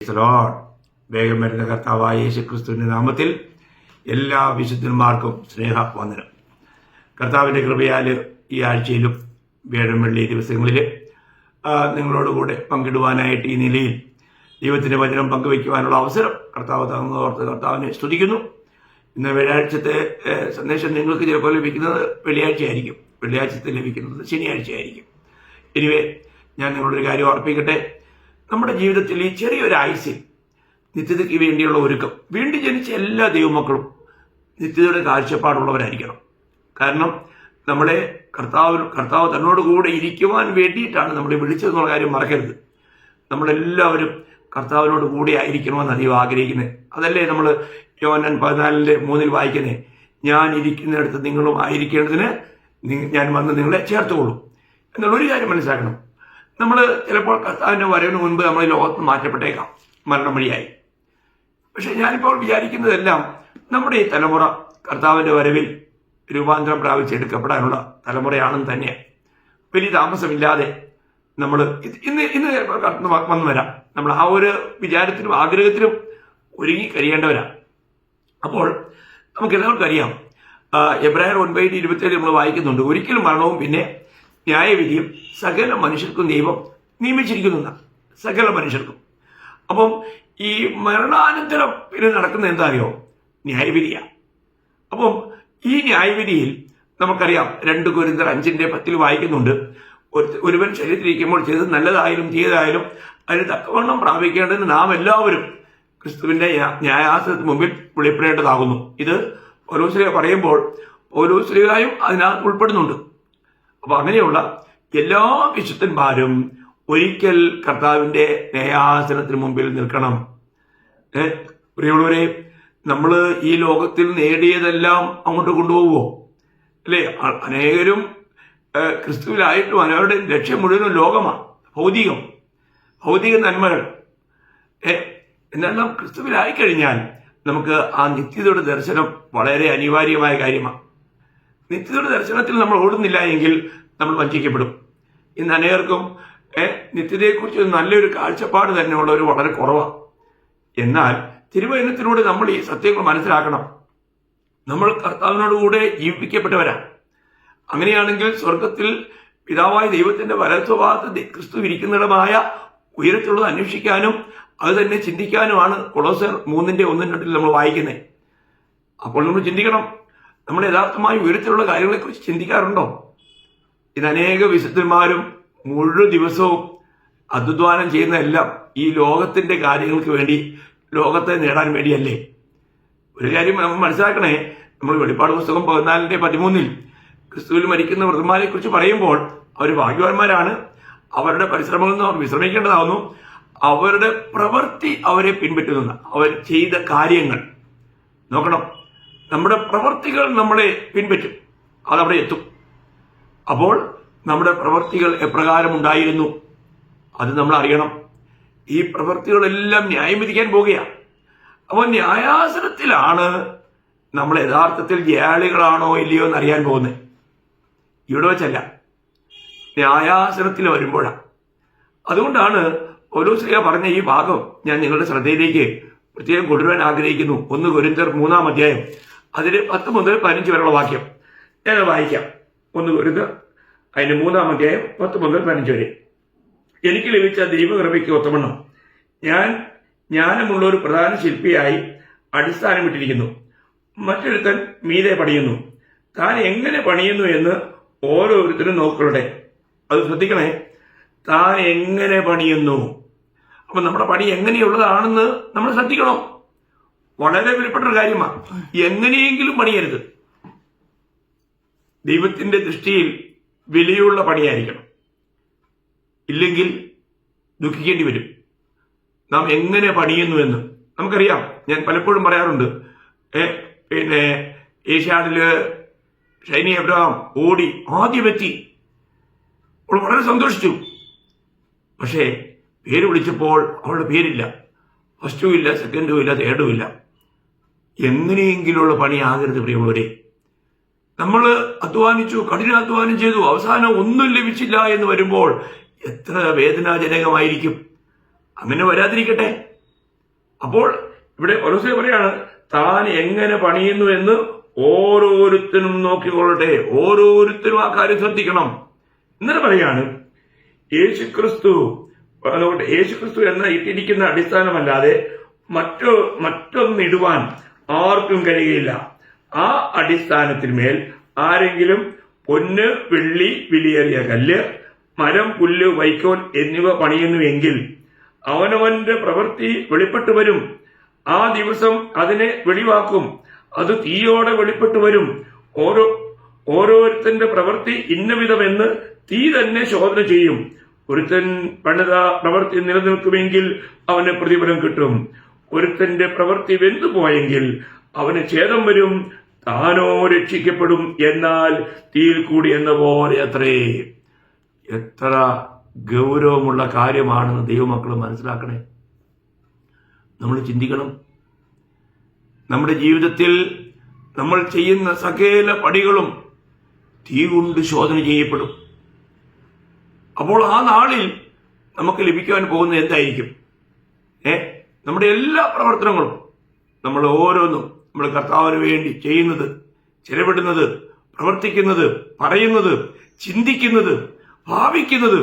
Praise Lord. വേഗം വരുന്ന കർത്താവായ യേശുക്രിസ്തുവിന്റെ നാമത്തിൽ എല്ലാ വിശുദ്ധന്മാർക്കും സ്നേഹവന്ദനം. കർത്താവിന്റെ കൃപയാൽ ഈ ആഴ്ചയിലും വ്യാഴം വെള്ളി ദിവസങ്ങളിൽ നിങ്ങളോടുകൂടെ പങ്കിടുവാനായിട്ട് ഈ നിലയിൽ ദൈവത്തിന്റെ വചനം പങ്കുവയ്ക്കുവാനുള്ള അവസരം കർത്താവ് തന്നോർത്ത് കർത്താവിനെ സ്തുതിക്കുന്നു. ഇന്ന് വ്യാഴാഴ്ചത്തെ സന്ദേശം നിങ്ങൾക്ക് ചിലപ്പോൾ ലഭിക്കുന്നത് വെള്ളിയാഴ്ചയായിരിക്കും, വെള്ളിയാഴ്ചത്തെ ലഭിക്കുന്നത് ശനിയാഴ്ചയായിരിക്കും. എനിവേ, ഞാൻ നിങ്ങളൊരു കാര്യം ഓർപ്പിക്കട്ടെ. നമ്മുടെ ജീവിതത്തിൽ ഈ ചെറിയൊരു ആയുസ്സിൽ നിത്യതയ്ക്ക് വേണ്ടിയുള്ള ഒരുക്കം, വീണ്ടും ജനിച്ച എല്ലാ നിത്യതയുടെ കാഴ്ചപ്പാടുള്ളവരായിരിക്കണം. കാരണം നമ്മളെ കർത്താവ് തന്നോട് കൂടെ ഇരിക്കുവാൻ വേണ്ടിയിട്ടാണ് നമ്മളെ വിളിച്ചതെന്നുള്ള കാര്യം മറക്കരുത്. നമ്മളെല്ലാവരും കർത്താവിനോട് കൂടെ ആയിരിക്കണമെന്ന് അധികം ആഗ്രഹിക്കുന്നത്. അതല്ലേ നമ്മൾ യോഹന്നാൻ 14:3 വായിക്കുന്നത്, ഞാൻ ഇരിക്കുന്നിടത്ത് നിങ്ങളും ആയിരിക്കേണ്ടതിന് ഞാൻ വന്ന് നിങ്ങളെ ചേർത്തുകൊള്ളും എന്നുള്ളൊരു കാര്യം മനസ്സിലാക്കണം. നമ്മൾ ചിലപ്പോൾ കർത്താവിന്റെ വരവിന് മുൻപ് നമ്മൾ ലോകത്ത് മാറ്റപ്പെട്ടേക്കാം, മരണം വഴിയായി. പക്ഷെ ഞാനിപ്പോൾ വിചാരിക്കുന്നതെല്ലാം നമ്മുടെ ഈ തലമുറ കർത്താവിന്റെ വരവിൽ രൂപാന്തരം പ്രാപിച്ചെടുക്കപ്പെടാനുള്ള തലമുറയാണെന്ന് തന്നെയാണ്. വലിയ താമസമില്ലാതെ നമ്മൾ ഇന്ന് വന്നു വരാം. നമ്മൾ ആ ഒരു വിചാരത്തിനും ആഗ്രഹത്തിനും ഒരുങ്ങി കഴിയേണ്ടവരാണ്. അപ്പോൾ നമുക്ക് എല്ലാവർക്കും അറിയാം, എബ്രായർ 9:27 നമ്മൾ വായിക്കുന്നുണ്ട്, ഒരിക്കലും മരണവും പിന്നെ ന്യായവിധിയും സകല മനുഷ്യർക്കും ദൈവം നിയമിച്ചിരിക്കുന്നു. സകല മനുഷ്യർക്കും. അപ്പം ഈ മരണാനന്തരം പിന്നെ നടക്കുന്ന എന്താ അറിയോ? ന്യായവിധിയാണ്. അപ്പം ഈ ന്യായവിധിയിൽ നമുക്കറിയാം, 2 കൊരിന്ത്യർ 5:10 വായിക്കുന്നുണ്ട്, ഒരുവൻ ശരീരത്തിലിരിക്കുമ്പോൾ ചെയ്തത് നല്ലതായാലും തീയതായാലും അതിന് തക്കവണ്ണം പ്രാപിക്കേണ്ടതിന് നാം എല്ലാവരും ക്രിസ്തുവിന്റെ ന്യായാസനത്തിന് മുമ്പിൽ വെളിപ്പെടേണ്ടതാകുന്നു. ഇത് പൗലോസ്ലീഹ പറയുമ്പോൾ പൗലോസ്ലീഹയും അതിനകത്ത് ഉൾപ്പെടുന്നുണ്ട്. അപ്പൊ അങ്ങനെയുള്ള എല്ലാ വിശുദ്ധന്മാരും ഒരിക്കൽ കർത്താവിന്റെ ന്യായാസനത്തിന് മുമ്പിൽ നിൽക്കണം. പ്രിയമുള്ളവരെ, നമ്മൾ ഈ ലോകത്തിൽ നേടിയതെല്ലാം അങ്ങോട്ട് കൊണ്ടുപോകുമോ? അല്ലേ? അനേകരും ക്രിസ്തുവിലായിട്ടും അവരുടെ ലക്ഷ്യം മുഴുവനും ലോകമാണ്, ഭൗതിക നന്മകൾ. എന്നാൽ നാം ക്രിസ്തുവിലായി കഴിഞ്ഞാൽ നമുക്ക് ആ നിത്യതയുടെ ദർശനം വളരെ അനിവാര്യമായ കാര്യമാണ്. നിത്യതയുടെ ദർശനത്തിൽ നമ്മൾ ഓടുന്നില്ല എങ്കിൽ നമ്മൾ വഞ്ചിക്കപ്പെടും. ഇന്ന് അനേകർക്കും നിത്യതയെക്കുറിച്ച് നല്ലൊരു കാഴ്ചപ്പാട് തന്നെയുള്ളവർ വളരെ കുറവാണ്. എന്നാൽ തിരുവചനത്തിലൂടെ നമ്മൾ ഈ സത്യങ്ങൾ മനസ്സിലാക്കണം. നമ്മൾ കർത്താവിനോടുകൂടെ ജീവിപ്പിക്കപ്പെട്ടവരാണ്. അങ്ങനെയാണെങ്കിൽ സ്വർഗത്തിൽ പിതാവായ ദൈവത്തിന്റെ വലത്തുഭാഗത്ത് ക്രിസ്തു ഇരിക്കുന്നിടമായ ഉയരത്തിലുള്ളത് അന്വേഷിക്കാനും അത് തന്നെ ചിന്തിക്കാനുമാണ് കൊളോസ്യർ 3:1-2 നമ്മൾ വായിക്കുന്നത്. അപ്പോൾ നമ്മൾ ചിന്തിക്കണം, നമ്മൾ യഥാർത്ഥമായി ഉയരത്തിലുള്ള കാര്യങ്ങളെക്കുറിച്ച് ചിന്തിക്കാറുണ്ടോ? ഇത് അനേക വിശുദ്ധന്മാരും മുഴുവൻ ദിവസവും അധ്വാനം ചെയ്യുന്നതെല്ലാം ഈ ലോകത്തിന്റെ കാര്യങ്ങൾക്ക് വേണ്ടി, ലോകത്തെ നേടാൻ വേണ്ടിയല്ലേ? ഒരു കാര്യം നമ്മൾ മനസ്സിലാക്കണേ, നമ്മൾ വെളിപ്പാട് പുസ്തകം 14:13 ക്രിസ്തുവിൽ മരിക്കുന്ന വൃദ്ധന്മാരെ കുറിച്ച് പറയുമ്പോൾ അവർ ഭാഗ്യവാന്മാരാണ്, അവരുടെ പരിശ്രമങ്ങളിൽ നിന്ന് അവർ വിശ്രമിക്കേണ്ടതാവുന്നു, അവരുടെ പ്രവൃത്തി അവരെ പിൻപറ്റുന്ന, അവർ ചെയ്ത കാര്യങ്ങൾ നോക്കണം. നമ്മുടെ പ്രവൃത്തികൾ നമ്മളെ പിൻപറ്റും, അതവിടെ എത്തും. അപ്പോൾ നമ്മുടെ പ്രവൃത്തികൾ എപ്രകാരം ഉണ്ടായിരുന്നു അത് നമ്മൾ അറിയണം. ഈ പ്രവൃത്തികളെല്ലാം ന്യായം വിധിക്കാൻ പോകുകയാണ്. അപ്പോൾ ന്യായാസനത്തിലാണ് നമ്മൾ യഥാർത്ഥത്തിൽ ജയാളികളാണോ ഇല്ലയോ എന്ന് അറിയാൻ പോകുന്നത്. ഇവിടെ വെച്ചല്ല, ന്യായാസനത്തിൽ വരുമ്പോഴാണ്. അതുകൊണ്ടാണ് പൗലോസ്ലീഹ പറഞ്ഞ ഈ ഭാഗം ഞാൻ നിങ്ങളുടെ ശ്രദ്ധയിലേക്ക് പ്രത്യേകം കൊണ്ടുവരാൻ ആഗ്രഹിക്കുന്നു. 1 കൊരിന്ത്യർ 3 അതിൽ 10 മുതൽ 15 വരെയുള്ള വാക്യം ഞാൻ വായിക്കാം. 1 കൊരിന്ത്യർ 3 10 മുതൽ 15 വരെ. എനിക്ക് ലഭിച്ച ദൈവകൃപയ്ക്ക് ഒത്തവണ്ണം ഞാൻ ജ്ഞാനമുള്ള ഒരു പ്രധാന ശില്പിയായി അടിസ്ഥാനമിട്ടിരിക്കുന്നു. മറ്റൊരുത്തൻ മീതെ പണിയുന്നു. താൻ എങ്ങനെ പണിയുന്നു എന്ന് ഓരോരുത്തരും നോക്കളുടെ. അത് ശ്രദ്ധിക്കണേ, താൻ എങ്ങനെ പണിയുന്നു. അപ്പൊ നമ്മുടെ പണി എങ്ങനെയുള്ളതാണെന്ന് നമ്മൾ ശ്രദ്ധിക്കണം. വളരെ വിലപ്പെട്ടൊരു കാര്യമാണ്. എങ്ങനെയെങ്കിലും പണിയരുത്. ദൈവത്തിന്റെ ദൃഷ്ടിയിൽ വിലയുള്ള പണിയായിരിക്കണം. ഇല്ലെങ്കിൽ ദുഃഖിക്കേണ്ടി വരും. നാം എങ്ങനെ പണിയുന്നു എന്ന് നമുക്കറിയാം. ഞാൻ പലപ്പോഴും പറയാറുണ്ട്, പിന്നെ ഏഷ്യാഡില് ഷൈനി എബ്രഹാം ഓടി ആദ്യമെത്തി, അവൾ വളരെ സന്തോഷിച്ചു. പക്ഷേ പേര് വിളിച്ചപ്പോൾ അവളുടെ പേരില്ല, ഫസ്റ്റും ഇല്ല, സെക്കൻഡും ഇല്ല, തേർഡും ഇല്ല. എങ്ങനെയെങ്കിലുള്ള പണിയാകരുത് പ്രിയമുള്ളവരെ. നമ്മൾ അധ്വാനിച്ചു, കഠിനാധ്വാനം ചെയ്തു, അവസാനം ഒന്നും ലഭിച്ചില്ല എന്ന് വരുമ്പോൾ എത്ര വേദനാജനകമായിരിക്കും. അങ്ങനെ വരാതിരിക്കട്ടെ. അപ്പോൾ ഇവിടെ പൗലോസ് പറയാണ്, താൻ എങ്ങനെ പണിയുന്നു എന്ന് ഓരോരുത്തരും നോക്കിക്കൊള്ളട്ടെ. ഓരോരുത്തരും ആ കാര്യം ശ്രദ്ധിക്കണം. എന്നിട്ട് പറയാണ്, യേശുക്രിസ്തു എന്ന ഇട്ടിരിക്കുന്ന അടിസ്ഥാനമല്ലാതെ മറ്റൊന്നിടുവാൻ ആർക്കും കഴിയുകയില്ല. ആ അടിസ്ഥാനത്തിന്മേൽ ആരെങ്കിലും പൊന്ന്, വെള്ളി, വിലയേറിയ കല്ല്, മരം, പുല്ല്, വൈക്കോൽ എന്നിവ പണിയുന്നുവെങ്കിൽ അവനവന്റെ പ്രവൃത്തി വെളിപ്പെട്ടു വരും. ആ ദിവസം അതിനെ വെളിവാക്കും. അത് തീയോടെ വെളിപ്പെട്ടു വരും. ഓരോരുത്തന്റെ പ്രവൃത്തി ഇന്നവിധമെന്ന് തീ തന്നെ ശോധന ചെയ്യും. ഒരുത്തൻ പണിത പ്രവൃത്തി നിലനിൽക്കുമെങ്കിൽ അവന് പ്രതിഫലം കിട്ടും. ഒരുത്തന്റെ പ്രവൃത്തി വെന്തുപോയെങ്കിൽ അവന് ഛേദം വരും. താനോ രക്ഷിക്കപ്പെടും, എന്നാൽ തീയിൽ കൂടി എന്ന പോലെ അത്രേ. എത്ര ഗൗരവമുള്ള കാര്യമാണെന്ന് ദൈവമക്കൾ മനസ്സിലാക്കണേ. നമ്മൾ ചിന്തിക്കണം. നമ്മുടെ ജീവിതത്തിൽ നമ്മൾ ചെയ്യുന്ന സകല പണികളും തീ കൊണ്ട് ശോധന ചെയ്യപ്പെടും. അപ്പോൾ ആ നാളിൽ നമുക്ക് ലഭിക്കാൻ പോകുന്നത് എന്തായിരിക്കും? നമ്മുടെ എല്ലാ പ്രവർത്തനങ്ങളും, നമ്മൾ ഓരോന്നും നമ്മൾ കർത്താവിന് വേണ്ടി ചെയ്യുന്നത്, ചെലവിടുന്നത്, പ്രവർത്തിക്കുന്നത്, പറയുന്നത്, ചിന്തിക്കുന്നത്, ഭാവിക്കുന്നത്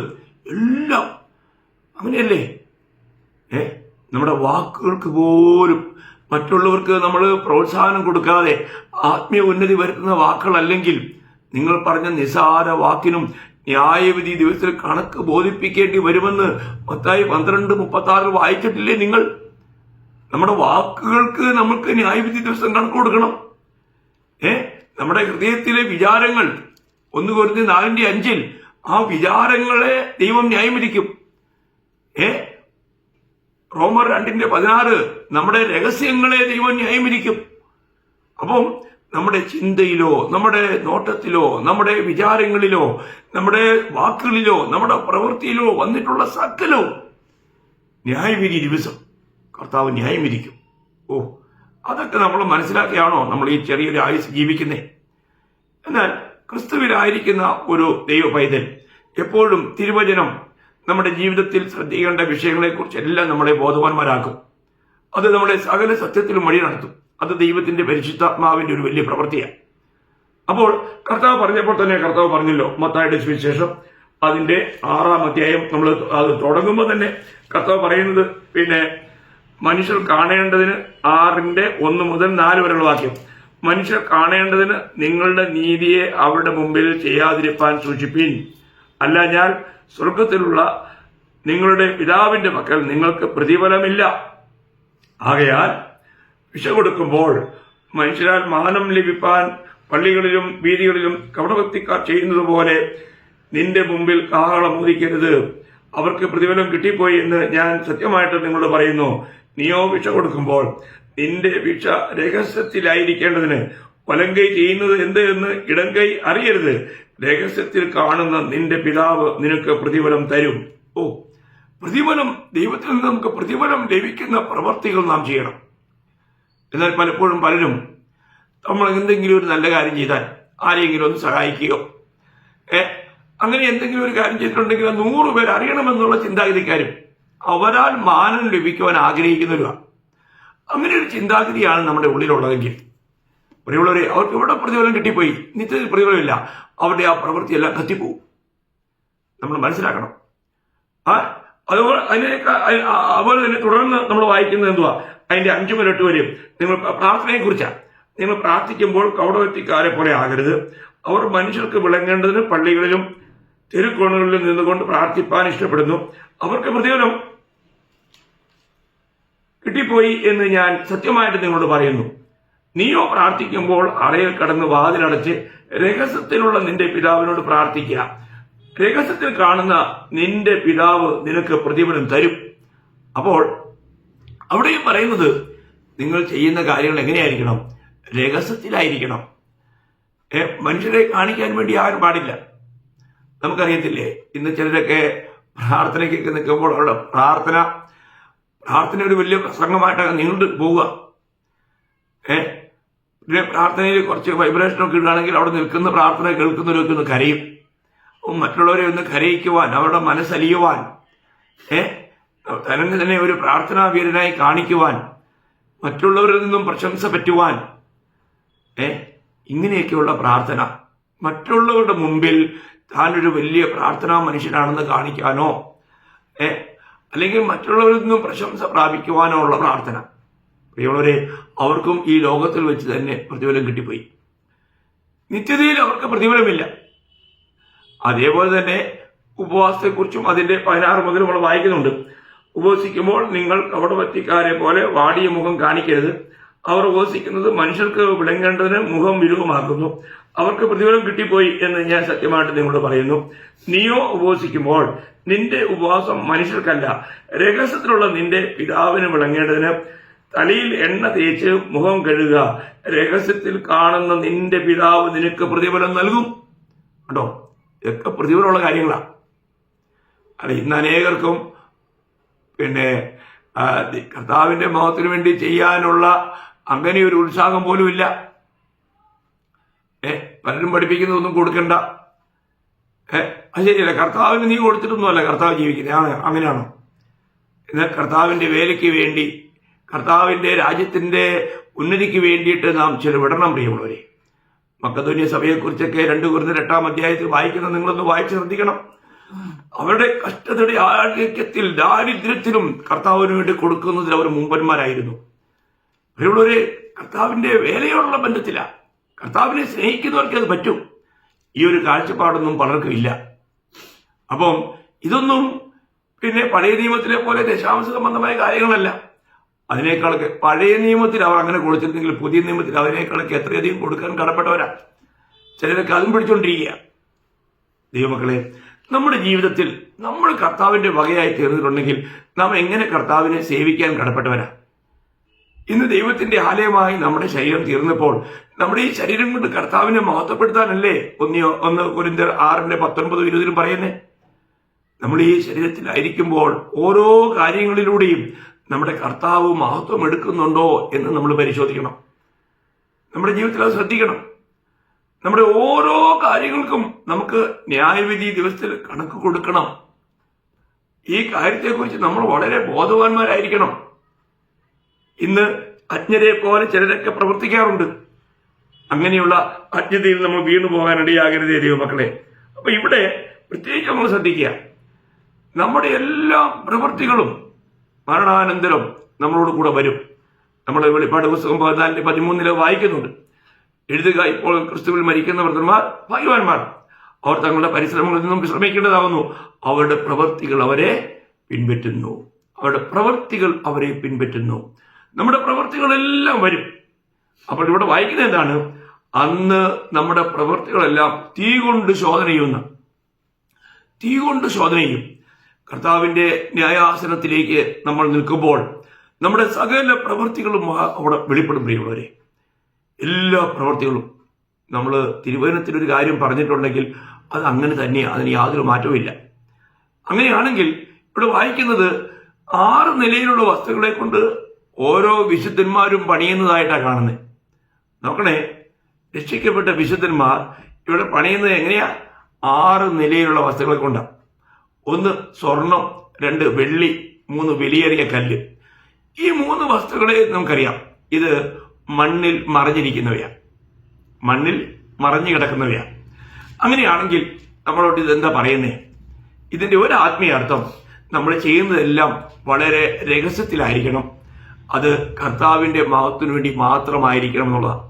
എല്ലാം അങ്ങനെയല്ലേ? നമ്മുടെ വാക്കുകൾക്ക് പോലും മറ്റുള്ളവർക്ക് നമ്മൾ പ്രോത്സാഹനം കൊടുക്കാതെ ആത്മീയ ഉന്നതി വരുത്തുന്ന വാക്കുകളല്ലെങ്കിൽ നിങ്ങൾ പറഞ്ഞ നിസാര വാക്കിനും ന്യായവിധി ദിവസത്തിൽ കണക്ക് ബോധിപ്പിക്കേണ്ടി വരുമെന്ന് മത്തായി 12:36 വായിച്ചിട്ടില്ലേ നിങ്ങൾ? നമ്മുടെ വാക്കുകൾക്ക് നമുക്ക് ന്യായവിധി ദിവസം കണക്ക് കൊടുക്കണം. നമ്മുടെ ഹൃദയത്തിലെ വിചാരങ്ങൾ 1 Corinthians 4:5 ആ വിചാരങ്ങളെ ദൈവം ന്യായം വിധിക്കും. റോമർ 2:16 നമ്മുടെ രഹസ്യങ്ങളെ ദൈവം ന്യായം വിധിക്കും. അപ്പം നമ്മുടെ ചിന്തയിലോ, നമ്മുടെ നോട്ടത്തിലോ, നമ്മുടെ വിചാരങ്ങളിലോ, നമ്മുടെ വാക്കുകളിലോ, നമ്മുടെ പ്രവൃത്തിയിലോ വന്നിട്ടുള്ള സകലവും ന്യായവിധി ദിവസം കർത്താവ് ന്യായം വിധിക്കും. അതൊക്കെ നമ്മൾ മനസ്സിലാക്കിയാണോ നമ്മൾ ഈ ചെറിയൊരു ആയുസ് ജീവിക്കുന്നേ? എന്നാൽ ക്രിസ്തുവിലായിരിക്കുന്ന ഒരു ദൈവ പൈതൽ എപ്പോഴും തിരുവചനം നമ്മുടെ ജീവിതത്തിൽ ശ്രദ്ധിക്കേണ്ട വിഷയങ്ങളെക്കുറിച്ചെല്ലാം നമ്മളെ ബോധവാന്മാരാക്കും. അത് നമ്മളെ സകല സത്യത്തിലും വഴി നടത്തും. അത് ദൈവത്തിന്റെ പരിശുദ്ധാത്മാവിന്റെ ഒരു വലിയ പ്രവൃത്തിയാണ്. അപ്പോൾ കർത്താവ് പറഞ്ഞപ്പോൾ തന്നെ കർത്താവ് പറഞ്ഞല്ലോ, മത്തായിയുടെ സുവിശേഷം അതിന്റെ 6-ാം അധ്യായം നമ്മൾ അത് തുടങ്ങുമ്പോൾ തന്നെ കർത്താവ് പറയുന്നത്, പിന്നെ മനുഷ്യർ കാണേണ്ടതിന് 6:1 മുതൽ 4 വരെയുള്ള വാക്യം, മനുഷ്യർ കാണേണ്ടതിന് നിങ്ങളുടെ നീതിയെ അവരുടെ മുമ്പിൽ ചെയ്യാതിരിപ്പാൻ സൂക്ഷിപ്പീൻ. അല്ല ഞാൻ സ്വർഗത്തിലുള്ള നിങ്ങളുടെ പിതാവിന്റെ പക്കൽ നിങ്ങൾക്ക് പ്രതിഫലമില്ല. ആകയാൽ വിശ കൊടുക്കുമ്പോൾ മനുഷ്യരാൽ മാനം ലഭിപ്പാൻ പള്ളികളിലും വീതികളിലും കപടഭക്തിക്കാർ ചെയ്യുന്നത് പോലെ നിന്റെ മുമ്പിൽ കാഹളം ഊതിക്കരുത്. അവർക്ക് പ്രതിഫലം കിട്ടിപ്പോയി എന്ന് ഞാൻ സത്യമായിട്ട് നിങ്ങളോട് പറയുന്നു. നീയോ വിശ കൊടുക്കുമ്പോൾ നിന്റെ വിഷ രഹസ്യത്തിലായിരിക്കേണ്ടതിന് വലങ്കൈ ചെയ്യുന്നത് എന്ത് എന്ന് ഇടങ്കൈ അറിയരുത്. രഹസ്യത്തിൽ കാണുന്ന നിന്റെ പിതാവ് നിനക്ക് പ്രതിഫലം തരും. പ്രതിഫലം, ദൈവത്തിൽ നിന്ന് നമുക്ക് പ്രതിഫലം ലഭിക്കുന്ന പ്രവർത്തികൾ നാം ചെയ്യണം. എന്നാൽ പലപ്പോഴും പലരും നമ്മൾ എന്തെങ്കിലും ഒരു നല്ല കാര്യം ചെയ്താൽ ആരെങ്കിലും ഒന്ന് സഹായിക്കുകയോ അങ്ങനെ എന്തെങ്കിലും ഒരു കാര്യം ചെയ്തിട്ടുണ്ടെങ്കിൽ 100 പേർ അറിയണമെന്നുള്ള ചിന്താഗതിക്കാരും അവരാൽ മാനം ലഭിക്കുവാൻ ആഗ്രഹിക്കുന്നവരുമാണ്. അങ്ങനെ ഒരു ചിന്താഗതിയാണ് നമ്മുടെ ഉള്ളിലുള്ളതെങ്കിൽ പ്രിയമുള്ളവരെ, അവർക്ക് ഇവിടെ പ്രതിഫലം കിട്ടിപ്പോയി, നിത്യത്തിൽ പ്രതിഫലമില്ല, അവരുടെ ആ പ്രവൃത്തിയെല്ലാം കത്തിപ്പോവും. നമ്മൾ മനസ്സിലാക്കണം. അതുപോലെ തന്നെ തുടർന്ന് നമ്മൾ വായിക്കുന്നത് എന്തുവാ? അതിന്റെ 5 മുതൽ 8 വരെയും നിങ്ങൾ പ്രാർത്ഥനയെ കുറിച്ചാണ്. നിങ്ങൾ പ്രാർത്ഥിക്കുമ്പോൾ കപടഭക്തിക്കാരെ പോലെ ആകരുത്. അവർ മനുഷ്യർക്ക് വിളങ്ങേണ്ടതിന് പള്ളികളിലും തെരുക്കോണുകളിലും നിന്നുകൊണ്ട് പ്രാർത്ഥിപ്പാൻ ഇഷ്ടപ്പെടുന്നു. അവർക്ക് പ്രതിഫലം കിട്ടിപ്പോയി എന്ന് ഞാൻ സത്യമായിട്ട് നിങ്ങളോട് പറയുന്നു. നീയോ പ്രാർത്ഥിക്കുമ്പോൾ അറയിൽ കടന്ന് വാതിലടച്ച് രഹസ്യത്തിലുള്ള നിന്റെ പിതാവിനോട് പ്രാർത്ഥിക്കുക. രഹസ്യത്തിൽ കാണുന്ന നിന്റെ പിതാവ് നിനക്ക് പ്രതിഫലം തരും. അപ്പോൾ അവിടെയും പറയുന്നത് നിങ്ങൾ ചെയ്യുന്ന കാര്യങ്ങൾ എങ്ങനെയായിരിക്കണം? രഹസ്യത്തിലായിരിക്കണം. മനുഷ്യരെ കാണിക്കാൻ വേണ്ടി ആരും പാടില്ല. നമുക്കറിയത്തില്ലേ, ഇന്ന് ചിലരൊക്കെ പ്രാർത്ഥനയ്ക്കൊക്കെ നിൽക്കുമ്പോൾ അവിടെ പ്രാർത്ഥന ഒരു വലിയ പ്രസംഗമായിട്ടൊക്കെ നീണ്ടു പോവുക. പിന്നെ പ്രാർത്ഥനയിൽ കുറച്ച് വൈബ്രേഷനൊക്കെ ഇടുകയാണെങ്കിൽ അവിടെ നിൽക്കുന്ന പ്രാർത്ഥന കേൾക്കുന്നവരൊക്കെ ഒന്ന് കരയും. മറ്റുള്ളവരെ ഒന്ന് കരയിക്കുവാൻ, അവരുടെ മനസ്സലിയുവാൻ തന്നെ ഒരു പ്രാർത്ഥനാ വീരനായി കാണിക്കുവാൻ, മറ്റുള്ളവരിൽ നിന്നും പ്രശംസ പറ്റുവാൻ, ഇങ്ങനെയൊക്കെയുള്ള പ്രാർത്ഥന, മറ്റുള്ളവരുടെ മുമ്പിൽ താനൊരു വലിയ പ്രാർത്ഥനാ മനുഷ്യനാണെന്ന് കാണിക്കാനോ അല്ലെങ്കിൽ മറ്റുള്ളവരിൽ നിന്നും പ്രശംസ പ്രാപിക്കുവാനോ ഉള്ള പ്രാർത്ഥന, പ്രിയമുള്ളവരെ, അവർക്കും ഈ ലോകത്തിൽ വെച്ച് തന്നെ പ്രതിഫലം കിട്ടിപ്പോയി. നിത്യതയിൽ അവർക്ക് പ്രതിഫലമില്ല. അതേപോലെ തന്നെ ഉപവാസത്തെക്കുറിച്ചും അതിന്റെ 16 മുതൽ നമ്മൾ വായിക്കുന്നുണ്ട്. ഉപവസിക്കുമ്പോൾ നിങ്ങൾ കപടഭക്തിക്കാരെ പോലെ വാടിയ മുഖം കാണിക്കരുത്. അവർ ഉപവസിക്കുന്നത് മനുഷ്യർക്ക് വിളങ്ങേണ്ടതിന് മുഖം വിരൂപമാക്കുന്നു. അവർക്ക് പ്രതിഫലം കിട്ടിപ്പോയി എന്ന് ഞാൻ സത്യമായിട്ട് നിങ്ങളോട് പറയുന്നു. നീയോ ഉപവസിക്കുമ്പോൾ നിന്റെ ഉപവാസം മനുഷ്യർക്കല്ല, രഹസ്യത്തിലുള്ള നിന്റെ പിതാവിന് വിളങ്ങേണ്ടതിന് തലയിൽ എണ്ണ തേച്ച് മുഖം കഴുകുക. രഹസ്യത്തിൽ കാണുന്ന നിന്റെ പിതാവ് നിനക്ക് പ്രതിഫലം നൽകും. കേട്ടോ, ഇതൊക്കെ പ്രതിഫലമുള്ള കാര്യങ്ങളാണ്. അല്ല, ഇന്ന് അനേകർക്കും കർത്താവിന്റെ മഹത്വത്തിന് വേണ്ടി ചെയ്യാനുള്ള അങ്ങനെ ഒരു ഉത്സാഹം പോലും ഇല്ല. പലരും പഠിപ്പിക്കുന്നതൊന്നും കൊടുക്കണ്ട. അത് ശരിയല്ല, കർത്താവിന് നീ കൊടുത്തിട്ടൊന്നുമല്ല കർത്താവ് ജീവിക്കുന്നത്. അങ്ങനെയാണോ? എന്നാൽ കർത്താവിന്റെ വേലയ്ക്ക് വേണ്ടി, കർത്താവിന്റെ രാജ്യത്തിന്റെ ഉന്നതിക്ക് വേണ്ടിയിട്ട് നാം ചെലവിടണം. പ്രിയമുള്ളവരെ, മക്കദോന്യ സഭയെക്കുറിച്ചൊക്കെ 2 കൊരിന്ത്യർ 8-ാം അധ്യായത്തിൽ വായിക്കുന്നത് നിങ്ങളൊന്ന് വായിച്ച് ശ്രദ്ധിക്കണം. അവരുടെ കഷ്ടതയുടെ ആരോഗ്യത്തിൽ, ദാരിദ്ര്യത്തിലും കർത്താവിന് വേണ്ടി കൊടുക്കുന്നതിൽ അവർ മുമ്പന്മാരായിരുന്നു. പ്രിയമുള്ളവരെ, കർത്താവിന്റെ വേലയോടുള്ള ബന്ധത്തില, കർത്താവിനെ സ്നേഹിക്കുന്നവർക്ക് അത് പറ്റും. ഈ ഒരു കാഴ്ചപ്പാടൊന്നും പലർക്കും ഇല്ല. അപ്പം ഇതൊന്നും പഴയ നിയമത്തിലെ പോലെ ദശാംശ സംബന്ധമായ കാര്യങ്ങളല്ല. അതിനേക്കാളൊക്കെ പഴയ നിയമത്തിൽ അവർ അങ്ങനെ കൊടുത്തിരുന്നെങ്കിൽ പുതിയ നിയമത്തിൽ അതിനേക്കാളൊക്കെ എത്രയധികം കൊടുക്കാൻ കടപ്പെട്ടവരാ. ചിലരൊക്കെ അതും പിടിച്ചുകൊണ്ടിരിക്കുക. ദൈവമക്കളെ, നമ്മുടെ ജീവിതത്തിൽ നമ്മൾ കർത്താവിന്റെ വകയായി തീർന്നിട്ടുണ്ടെങ്കിൽ നാം എങ്ങനെ കർത്താവിനെ സേവിക്കാൻ കടപ്പെട്ടവരാ? ഇന്ന് ദൈവത്തിന്റെ ആലയമായി നമ്മുടെ ശരീരം തീർന്നപ്പോൾ നമ്മുടെ ഈ ശരീരം കൊണ്ട് കർത്താവിനെ മഹത്വപ്പെടുത്താനല്ലേ 1 കൊരിന്ത്യർ 6:19-20 പറയുന്നേ. നമ്മൾ ഈ ശരീരത്തിലായിരിക്കുമ്പോൾ ഓരോ കാര്യങ്ങളിലൂടെയും നമ്മുടെ കർത്താവ് മഹത്വം എടുക്കുന്നുണ്ടോ എന്ന് നമ്മൾ പരിശോധിക്കണം. നമ്മുടെ ജീവിതത്തിൽ അത് ശ്രദ്ധിക്കണം. നമ്മുടെ ഓരോ കാര്യങ്ങൾക്കും നമുക്ക് ന്യായവിധി ദിവസത്തിൽ കണക്ക് കൊടുക്കണം. ഈ കാര്യത്തെക്കുറിച്ച് നമ്മൾ വളരെ ബോധവാന്മാരായിരിക്കണം. ഇന്ന് അജ്ഞരെ പോലെ ചിലരൊക്കെ പ്രവർത്തിക്കാറുണ്ട്. അങ്ങനെയുള്ള അജ്ഞതയിൽ നമ്മൾ വീണു പോകാനിടയാകരുതേ ദൈവമക്കളെ. അപ്പൊ ഇവിടെ പ്രത്യേകിച്ച് നമ്മൾ ശ്രദ്ധിക്കുക, നമ്മുടെ എല്ലാ പ്രവൃത്തികളും മരണാനന്തരം നമ്മളോട് കൂടെ വരും. നമ്മൾ വെളിപ്പാട് പുസ്തകം 14:13 വായിക്കുന്നുണ്ട്. എഴുതുക, ഇപ്പോൾ ക്രിസ്തുവിൽ മരിക്കുന്ന വൃദ്ധന്മാർ ഭാഗ്യവാന്മാർ, അവർ തങ്ങളുടെ പരിശ്രമങ്ങളിൽ നിന്നും വിശ്രമിക്കേണ്ടതാവുന്നു. അവരുടെ പ്രവൃത്തികൾ അവരെ പിൻപറ്റുന്നു. അവരുടെ പ്രവൃത്തികൾ അവരെ പിൻപറ്റുന്നു. നമ്മുടെ പ്രവൃത്തികളെല്ലാം വരും. അപ്പോൾ ഇവിടെ വായിക്കുന്നത് എന്താണ്? അന്ന് നമ്മുടെ പ്രവൃത്തികളെല്ലാം തീ കൊണ്ട് ശോധന ചെയ്യും. കർത്താവിന്റെ ന്യായാസനത്തിലേക്ക് നമ്മൾ നിൽക്കുമ്പോൾ നമ്മുടെ സകല പ്രവൃത്തികളും അവിടെ വെളിപ്പെടും. പ്രിയമുള്ളവരെ, എല്ലാ പ്രവൃത്തികളും, നമ്മൾ തിരുവചനത്തിലൊരു കാര്യം പറഞ്ഞിട്ടുണ്ടെങ്കിൽ അത് അങ്ങനെ തന്നെയാണ്, അതിന് യാതൊരു മാറ്റവും ഇല്ല. അങ്ങനെയാണെങ്കിൽ ഇവിടെ വായിക്കുന്നത് 6 നിലയിലുള്ള വസ്തുക്കളെ കൊണ്ട് ഓരോ വിശുദ്ധന്മാരും പണിയുന്നതായിട്ടാണ് കാണുന്നത്. നോക്കണേ, രക്ഷിക്കപ്പെട്ട വിശുദ്ധന്മാർ ഇവിടെ പണിയുന്നത് എങ്ങനെയാ? 6 നിലയിലുള്ള വസ്തുക്കളെ കൊണ്ടാണ്. 1 സ്വർണം, 2 വെള്ളി, 3 വിലയേറിയ കല്ല്. ഈ 3 വസ്തുക്കളെ നമുക്കറിയാം, ഇത് മണ്ണിൽ മറഞ്ഞിരിക്കുന്നവയാണ്, മണ്ണിൽ മറഞ്ഞു കിടക്കുന്നവയാണ്. അങ്ങനെയാണെങ്കിൽ നമ്മളോട് ഇതെന്താ പറയുന്നേ? ഇതിന്റെ ഒരു ആത്മീയ അർത്ഥം, നമ്മൾ ചെയ്യുന്നതെല്ലാം വളരെ രഹസ്യത്തിലായിരിക്കണം, അത് കർത്താവിന്റെ മഹത്വത്തിന് വേണ്ടി മാത്രമായിരിക്കണം എന്നുള്ളതാണ്.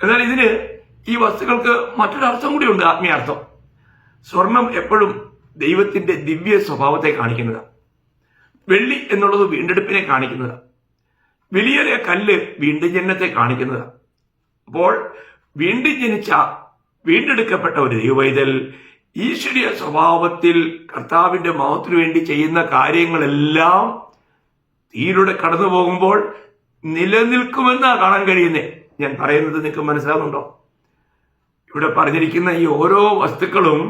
എന്നാൽ ഇതിന്, ഈ വസ്തുക്കൾക്ക് മറ്റൊരർത്ഥം കൂടിയുണ്ട്, ആത്മീയാർത്ഥം. സ്വർണം എപ്പോഴും ദൈവത്തിന്റെ ദിവ്യ സ്വഭാവത്തെ കാണിക്കുന്നതാണ്. വെള്ളി എന്നുള്ളത് വീണ്ടെടുപ്പിനെ കാണിക്കുന്നതാണ്. വിലയേറിയ കല്ല് വീണ്ടും ജനനത്തെ കാണിക്കുന്നതാണ്. അപ്പോൾ വീണ്ടും ജനിച്ച, വീണ്ടെടുക്കപ്പെട്ട ഒരു ദൈവവൈതൽ ഈശ്വരീയ സ്വഭാവത്തിൽ കർത്താവിന്റെ മഹത്വത്തിന് വേണ്ടി ചെയ്യുന്ന കാര്യങ്ങളെല്ലാം തീയിലൂടെ കടന്നു പോകുമ്പോൾ നിലനിൽക്കുമെന്നാ കാണാൻ കഴിയുന്നേ. ഞാൻ പറയുന്നത് നിങ്ങൾക്ക് മനസ്സിലാകുന്നുണ്ടോ? ഇവിടെ പറഞ്ഞിരിക്കുന്ന ഈ ഓരോ വസ്തുക്കളും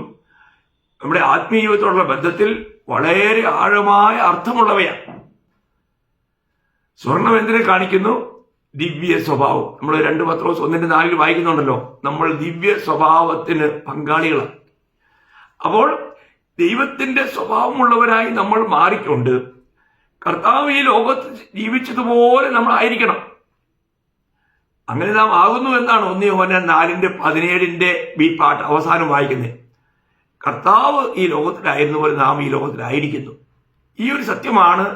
നമ്മുടെ ആത്മീയത്തോടുള്ള ബന്ധത്തിൽ വളരെ ആഴമായ അർത്ഥമുള്ളവയാണ്. സ്വർണം എന്തിനെ കാണിക്കുന്നു? ദിവ്യ സ്വഭാവം. നമ്മൾ 2 പത്രോസ് 1:4 വായിക്കുന്നുണ്ടല്ലോ, നമ്മൾ ദിവ്യ സ്വഭാവത്തിന് പങ്കാളികളാണ്. അപ്പോൾ ദൈവത്തിന്റെ സ്വഭാവമുള്ളവരായി നമ്മൾ മാറിക്കൊണ്ട് കർത്താവ് ഈ ലോകത്ത് ജീവിച്ചതുപോലെ നമ്മൾ ആയിരിക്കണം. അങ്ങനെ നാം ആകുന്നു എന്നാണ് 1 യോഹന്നാൻ 4:17 ഈ പാട്ട് അവസാനം വായിക്കുന്നത്. കർത്താവ് ഈ ലോകത്തിലായിരുന്ന പോലെ നാം ഈ ലോകത്തിലായിരിക്കുന്നു. ഈ ഒരു സത്യമാണ്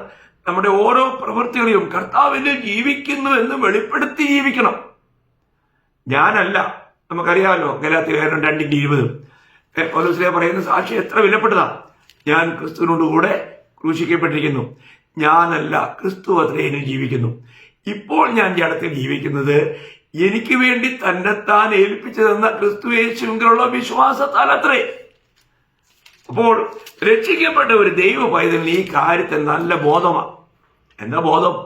നമ്മുടെ ഓരോ പ്രവൃത്തികളെയും കർത്താവിൽ ജീവിക്കുന്നു എന്ന് വെളിപ്പെടുത്തി ജീവിക്കണം. ഞാനല്ല, നമുക്കറിയാമല്ലോ ഗലാത്യർ 2:20 പൗലോസ് പറയുന്ന സാക്ഷി എത്ര വിലപ്പെട്ടതാ. ഞാൻ ക്രിസ്തുവിനോട് കൂടെ ക്രൂശിക്കപ്പെട്ടിരിക്കുന്നു, ഞാനല്ല ക്രിസ്തു അത്രേ എന്നിൽ ജീവിക്കുന്നു. ഇപ്പോൾ ഞാൻ ജഡത്തിൽ ജീവിക്കുന്നത് എനിക്ക് വേണ്ടി തന്നെത്താൻ ഏൽപ്പിച്ചു തന്ന ക്രിസ്തു യേശുവിലുള്ള വിശ്വാസത്താൽ അത്രേ. അപ്പോൾ രക്ഷിക്കപ്പെട്ട ഒരു ദൈവ പൈതലിന് ഈ കാര്യത്തിൽ നല്ല ബോധമാണ്. എന്താ ബോധം?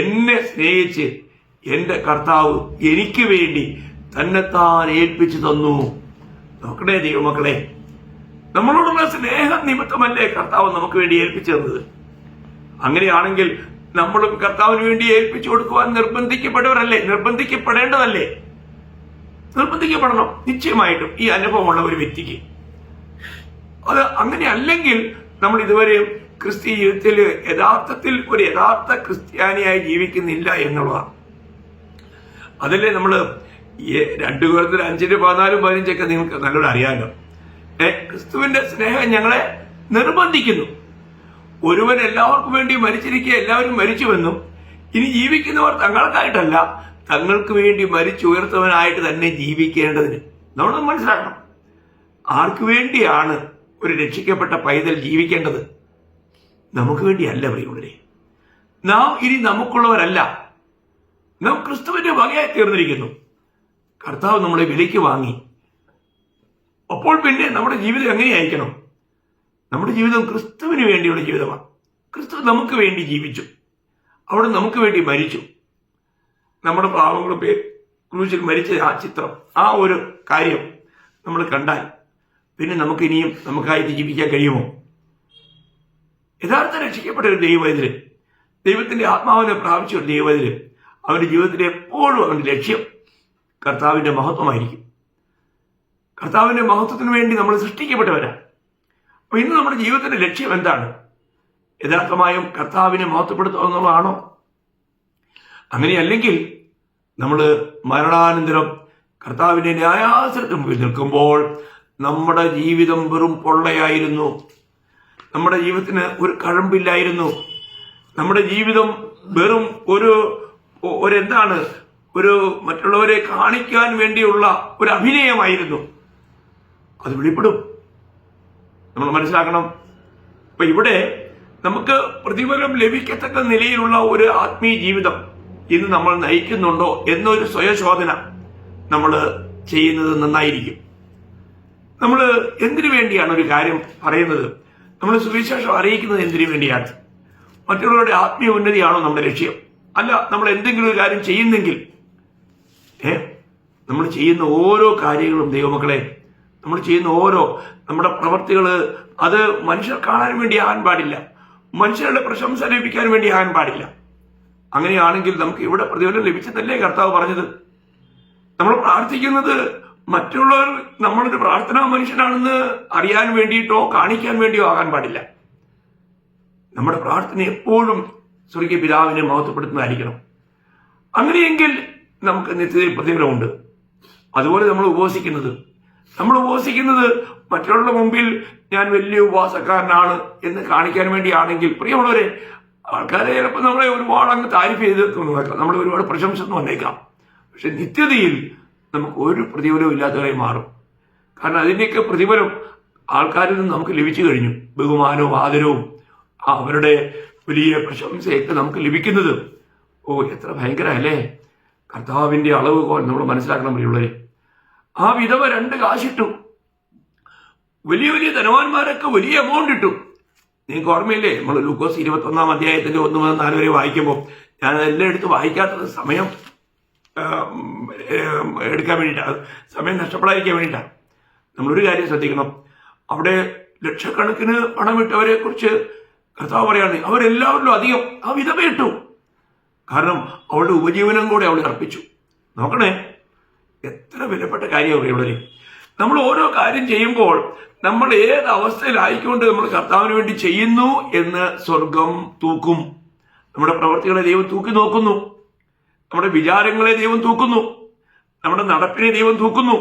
എന്നെ സ്നേഹിച്ച് എന്റെ കർത്താവ് എനിക്ക് വേണ്ടി തന്നെത്താൻ ഏൽപ്പിച്ചു തന്നു. നോക്കണേ ദൈവമക്കളെ, നമ്മളോടുള്ള സ്നേഹ നിമിത്തമല്ലേ കർത്താവ് നമുക്ക് വേണ്ടി ഏൽപ്പിച്ചു തന്നത്. അങ്ങനെയാണെങ്കിൽ നമ്മളും കർത്താവിന് വേണ്ടി ഏൽപ്പിച്ചു കൊടുക്കുവാൻ നിർബന്ധിക്കപ്പെട്ടവരല്ലേ? നിർബന്ധിക്കപ്പെടേണ്ടതല്ലേ? നിർബന്ധിക്കപ്പെടണം നിശ്ചയമായിട്ടും ഈ അനുഭവമുള്ള ഒരു വ്യക്തിക്ക്. അത് അങ്ങനെ അല്ലെങ്കിൽ നമ്മൾ ഇതുവരെ ക്രിസ്തീയ ജീവിതത്തിൽ യഥാർത്ഥത്തിൽ ഒരു യഥാർത്ഥ ക്രിസ്ത്യാനിയായി ജീവിക്കുന്നില്ല എന്നുള്ളതാണ്. അതല്ലേ നമ്മള് 2 കൊരിന്ത്യർ 5:14-15 നിങ്ങൾക്ക് നല്ലോണം അറിയാമല്ലോ. ക്രിസ്തുവിന്റെ സ്നേഹം ഞങ്ങളെ നിർബന്ധിക്കുന്നു. ഒരുവൻ എല്ലാവർക്കും വേണ്ടി മരിച്ചിരിക്കുക എല്ലാവരും മരിച്ചുവെന്നും ഇനി ജീവിക്കുന്നവർ തങ്ങൾക്കായിട്ടല്ല തങ്ങൾക്ക് വേണ്ടി മരിച്ചുയർത്തവനായിട്ട് തന്നെ ജീവിക്കേണ്ടതിന് നമ്മൾ മനസ്സിലാക്കണം. ആർക്കു വേണ്ടിയാണ് ഒരു രക്ഷിക്കപ്പെട്ട പൈതൽ ജീവിക്കേണ്ടത്? നമുക്ക് വേണ്ടിയല്ല പ്രിയമുള്ളവരെ. നാം ഇനി നമുക്കുള്ളവരല്ല, നാം ക്രിസ്തുവിന്റെ വകയായി തീർന്നിരിക്കുന്നു. കർത്താവ് നമ്മളെ വിലയ്ക്ക് വാങ്ങി. അപ്പോൾ പിന്നെ നമ്മുടെ ജീവിതം എങ്ങനെയായിരിക്കണം? നമ്മുടെ ജീവിതം ക്രിസ്തുവിന് വേണ്ടിയുള്ള ജീവിതമാണ്. ക്രിസ്തു നമുക്ക് വേണ്ടി ജീവിച്ചു, അവിടെ നമുക്ക് വേണ്ടി മരിച്ചു. നമ്മുടെ പാവങ്ങളും ക്രൂശിൽ മരിച്ച ആ ചിത്രം, ആ ഒരു കാര്യം നമ്മൾ കണ്ടാൽ പിന്നെ നമുക്ക് ഇനിയും നമുക്കായിട്ട് ജീവിക്കാൻ കഴിയുമോ? യഥാർത്ഥ രക്ഷിക്കപ്പെട്ട ഒരു ദൈവവൈതല്, ദൈവത്തിന്റെ ആത്മാവിനെ പ്രാപിച്ച ഒരു ദൈവവൈതല്, അവന്റെ ജീവിതത്തിൽ എപ്പോഴും അവന്റെ ലക്ഷ്യം കർത്താവിന്റെ മഹത്വമായിരിക്കും. കർത്താവിന്റെ മഹത്വത്തിന് വേണ്ടി നമ്മൾ സൃഷ്ടിക്കപ്പെട്ടവരാ. അപ്പൊ ഇന്ന് നമ്മുടെ ജീവിതത്തിന്റെ ലക്ഷ്യം എന്താണ്? യഥാർത്ഥമായും കർത്താവിനെ മഹത്വപ്പെടുത്തുക എന്നുള്ളതാണോ? അങ്ങനെയല്ലെങ്കിൽ നമ്മൾ മരണാനന്തരം കർത്താവിന്റെ ന്യായാസനത്തിന് മുമ്പിൽ നിൽക്കുമ്പോൾ നമ്മുടെ ജീവിതം വെറും പൊള്ളയായിരുന്നു. നമ്മുടെ ജീവിതത്തിന് ഒരു കഴമ്പില്ലായിരുന്നു. നമ്മുടെ ജീവിതം വെറും എന്താണ്, ഒരു മറ്റുള്ളവരെ കാണിക്കാൻ വേണ്ടിയുള്ള ഒരു അഭിനയമായിരുന്നു. അത് വെളിപ്പെടും, നമ്മൾ മനസ്സിലാക്കണം. അപ്പൊ ഇവിടെ നമുക്ക് പ്രതിഫലം ലഭിക്കത്തക്ക നിലയിലുള്ള ഒരു ആത്മീയ ജീവിതം ഇന്ന് നമ്മൾ നയിക്കുന്നുണ്ടോ എന്നൊരു സ്വയശോധന നമ്മൾ ചെയ്യുന്നത് നന്നായിരിക്കും. നമ്മൾ എന്തിനു വേണ്ടിയാണ് ഒരു കാര്യം പറയുന്നത്? നമ്മൾ സുവിശേഷം അറിയിക്കുന്നത് എന്തിനു വേണ്ടിയാണ്? മറ്റുള്ളവരുടെ ആത്മീയ ഉന്നതിയാണോ നമ്മുടെ ലക്ഷ്യം? അല്ല, നമ്മൾ എന്തെങ്കിലും ഒരു കാര്യം ചെയ്യുന്നെങ്കിൽ നമ്മൾ ചെയ്യുന്ന ഓരോ കാര്യങ്ങളും ദൈവമക്കളെ, നമ്മൾ ചെയ്യുന്ന നമ്മുടെ പ്രവർത്തികൾ അത് മനുഷ്യർ കാണാൻ വേണ്ടി ആകാൻ പാടില്ല, മനുഷ്യരുടെ പ്രശംസ ലഭിക്കാൻ വേണ്ടി ആകാൻ പാടില്ല. അങ്ങനെയാണെങ്കിൽ നമുക്ക് ഇവിടെ പ്രതിഫലം ലഭിച്ചതല്ലേ കർത്താവ് പറഞ്ഞത്? നമ്മൾ പ്രാർത്ഥിക്കുന്നത് മറ്റുള്ളവർ നമ്മളൊരു പ്രാർത്ഥനാ മനുഷ്യനാണെന്ന് അറിയാൻ വേണ്ടിയിട്ടോ കാണിക്കാൻ വേണ്ടിയോ ആകാൻ പാടില്ല. നമ്മുടെ പ്രാർത്ഥന എപ്പോഴും സ്വർഗീയ പിതാവിനെ മഹത്വപ്പെടുത്തുന്നതായിരിക്കണം. അങ്ങനെയെങ്കിൽ നമുക്ക് നിത്യതയിൽ പ്രതിഫലമുണ്ട്. അതുപോലെ നമ്മൾ ഉപവസിക്കുന്നത് മറ്റുള്ളവരുടെ മുമ്പിൽ ഞാൻ വലിയ ഉപവാസക്കാരനാണ് എന്ന് കാണിക്കാൻ വേണ്ടിയാണെങ്കിൽ പ്രിയമുള്ളവരെ, ആൾക്കാരെ ചിലപ്പോൾ നമ്മളെ ഒരുപാട് അങ്ങ് താരിഫ് ചെയ്ത് വന്നേക്കാം, നമ്മളെ ഒരുപാട് പ്രശംസ വന്നേക്കാം. പക്ഷെ നിത്യതയിൽ നമുക്ക് ഒരു പ്രതിഫലവും ഇല്ലാത്തവരായി മാറും. കാരണം അതിൻ്റെയൊക്കെ പ്രതിഫലം ആൾക്കാരിൽ നിന്ന് നമുക്ക് ലഭിച്ചു കഴിഞ്ഞു. ബഹുമാനവും ആദരവും അവരുടെ വലിയ പ്രശംസയൊക്കെ നമുക്ക് ലഭിക്കുന്നത് എത്ര ഭയങ്കര അല്ലേ! കർത്താവിന്റെ അളവുകോൽ നമ്മൾ മനസ്സിലാക്കണം പ്രിയമുള്ളവരെ. ആ വിധവ 2 കാശിട്ടു. വലിയ വലിയ ധനവാന്മാരൊക്കെ വലിയ എമൗണ്ട് ഇട്ടു. നിങ്ങൾക്ക് ഓർമ്മയില്ലേ? നമ്മൾ ലൂക്കോസ് 21-ാം അധ്യായത്തിന്റെ 1 മുതൽ 4 വരെ വായിക്കുമ്പോൾ ഞാൻ അതെല്ലാം എടുത്ത് വായിക്കാത്തത് സമയം എടുക്കാൻ വേണ്ടിയിട്ടാണ്, സമയം നഷ്ടപ്പെടാതിരിക്കാൻ വേണ്ടിയിട്ടാണ്. നമ്മളൊരു കാര്യം ശ്രദ്ധിക്കണം. അവിടെ ലക്ഷക്കണക്കിന് പണമിട്ടവരെ കുറിച്ച് കർത്താവ് പറയാണ്, അവരെല്ലാവരിലും അധികം ആ വിധവ ഇട്ടു. കാരണം അവളുടെ ഉപജീവനം കൂടെ അവൾ അർപ്പിച്ചു. നോക്കണേ, എത്ര വിലപ്പെട്ട കാര്യമാണ് പ്രിയമുള്ളവരെ. നമ്മൾ ഓരോ കാര്യം ചെയ്യുമ്പോൾ നമ്മൾ ഏത് അവസ്ഥയിലായിക്കൊണ്ട് നമ്മൾ കർത്താവിന് വേണ്ടി ചെയ്യുന്നു എന്ന് സ്വർഗം തൂക്കും. നമ്മുടെ പ്രവൃത്തികളെ ദൈവം തൂക്കി നോക്കുന്നു, നമ്മുടെ വിചാരങ്ങളെ ദൈവം തൂക്കുന്നു, നമ്മുടെ നടപ്പിനെ ദൈവം തൂക്കുന്നു.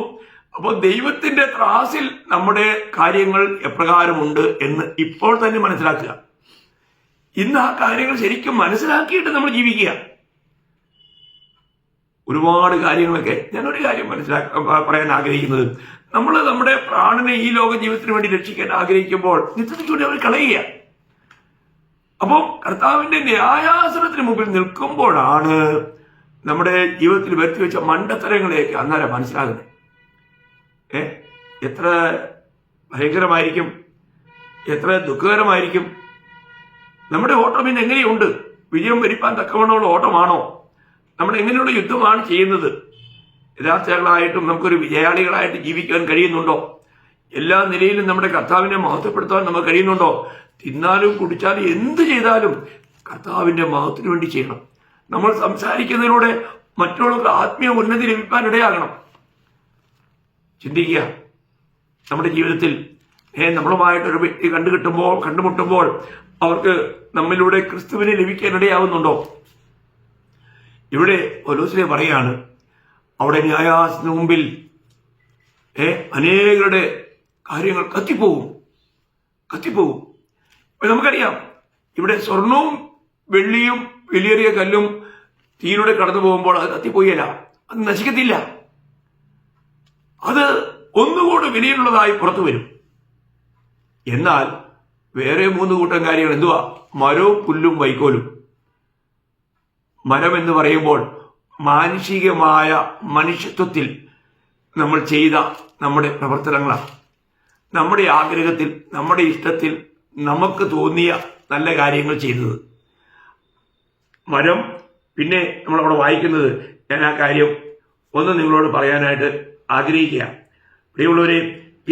അപ്പോൾ ദൈവത്തിന്റെ ത്രാസിൽ നമ്മുടെ കാര്യങ്ങൾ എപ്രകാരമുണ്ട് എന്ന് ഇപ്പോൾ തന്നെ മനസ്സിലാക്കുക. ഇന്ന് ആ കാര്യങ്ങൾ ശരിക്കും മനസ്സിലാക്കിയിട്ട് നമ്മൾ ജീവിക്കുക. ഒരുപാട് കാര്യങ്ങളൊക്കെ ഞാനൊരു കാര്യം പറയാൻ ആഗ്രഹിക്കുന്നത്, നമ്മൾ നമ്മുടെ പ്രാണനെ ഈ ലോക ജീവിതത്തിന് വേണ്ടി രക്ഷിക്കാൻ ആഗ്രഹിക്കുമ്പോൾ നിത്യതയ്ക്ക് വേണ്ടി അവർ കളയുക. അപ്പോൾ കർത്താവിന്റെ ന്യായാസനത്തിന് മുമ്പിൽ നിൽക്കുമ്പോഴാണ് നമ്മുടെ ജീവിതത്തിൽ വരുത്തി വെച്ച മണ്ടത്തരങ്ങളെയൊക്കെ അന്നേരം മനസ്സിലാകുന്നത്. എത്ര ഭയങ്കരമായിരിക്കും, എത്ര ദുഃഖകരമായിരിക്കും. നമ്മുടെ ഓട്ടം ഇന്ന് എങ്ങനെയുണ്ട്? വിജയം വരിപ്പാൻ തക്കവണ്ണമുള്ള ഓട്ടമാണോ? നമ്മൾ എങ്ങനെയുള്ള യുദ്ധമാണ് ചെയ്യുന്നത്? യഥാർത്ഥങ്ങളായിട്ടും നമുക്കൊരു വിജയാളികളായിട്ട് ജീവിക്കാൻ കഴിയുന്നുണ്ടോ? എല്ലാ നിലയിലും നമ്മുടെ കർത്താവിനെ മഹത്വപ്പെടുത്താൻ നമുക്ക് കഴിയുന്നുണ്ടോ? തിന്നാലും കുടിച്ചാലും എന്ത് ചെയ്താലും കർത്താവിന്റെ മഹത്വത്തിന് വേണ്ടി ചെയ്യണം. നമ്മൾ സംസാരിക്കുന്നതിലൂടെ മറ്റുള്ളവർക്ക് ആത്മീയ ഉന്നതി ലഭിക്കാൻ ഇടയാകണം. ചിന്തിക്കുക, നമ്മുടെ ജീവിതത്തിൽ നമ്മളുമായിട്ടൊരു വ്യക്തി കണ്ടുമുട്ടുമ്പോൾ അവർക്ക് നമ്മിലൂടെ ക്രിസ്തുവിനെ ലഭിക്കാൻ ഇടയാവുന്നുണ്ടോ? ഇവിടെ പൗലോസ് പറയാണ്, അവിടെ ന്യായാസനത്തിന് മുമ്പിൽ അനേകരുടെ കാര്യങ്ങൾ കത്തിപ്പോകും. നമുക്കറിയാം, ഇവിടെ സ്വർണവും വെള്ളിയും വിലയേറിയ കല്ലും തീയിലൂടെ കടന്നു പോകുമ്പോൾ അത് കത്തിപ്പോയല്ല, അത് നശിക്കത്തില്ല. അത് ഒന്നുകൂടെ വിലയുള്ളതായി പുറത്തു വരും. എന്നാൽ വേറെ 3 കൂട്ടം കാര്യങ്ങൾ എന്തുവാ? മരവും പുല്ലും വൈക്കോലും. മരം എന്ന് പറയുമ്പോൾ മാനുഷികമായ മനുഷ്യത്വത്തിൽ നമ്മൾ ചെയ്ത നമ്മുടെ പ്രവർത്തനങ്ങളാണ്. നമ്മുടെ ആഗ്രഹത്തിൽ, നമ്മുടെ ഇഷ്ടത്തിൽ നമുക്ക് തോന്നിയ നല്ല കാര്യങ്ങൾ ചെയ്തത് മരം. പിന്നെ നമ്മളവിടെ വായിക്കുന്നത്, ഞാൻ ആ കാര്യം ഒന്ന് നിങ്ങളോട് പറയാനായിട്ട് ആഗ്രഹിക്കുക. പ്രിയമുള്ളവരെ,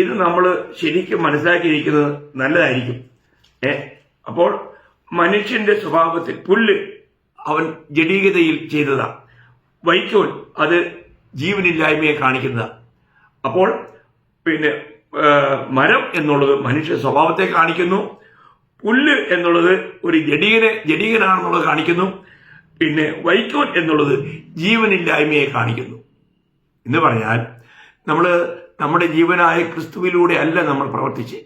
ഇത് നമ്മൾ ശരിക്കും മനസ്സിലാക്കിയിരിക്കുന്നത് നല്ലതായിരിക്കും. അപ്പോൾ മനുഷ്യന്റെ സ്വഭാവത്തിൽ പുല്ല് അവൻ ജഡീകതയിൽ ചെയ്തതാ, വൈക്കോൽ അത് ജീവനില്ലായ്മയെ കാണിക്കുന്നതാണ്. അപ്പോൾ പിന്നെ മരം എന്നുള്ളത് മനുഷ്യ സ്വഭാവത്തെ കാണിക്കുന്നു, പുല്ല് എന്നുള്ളത് ഒരു ജഡീകനാണെന്നുള്ളത് കാണിക്കുന്നു, പിന്നെ വൈക്കോൽ എന്നുള്ളത് ജീവനില്ലായ്മയെ കാണിക്കുന്നു. എന്ന് പറഞ്ഞാൽ നമ്മുടെ ജീവനായ ക്രിസ്തുവിലൂടെ അല്ല നമ്മൾ പ്രവർത്തിച്ച്,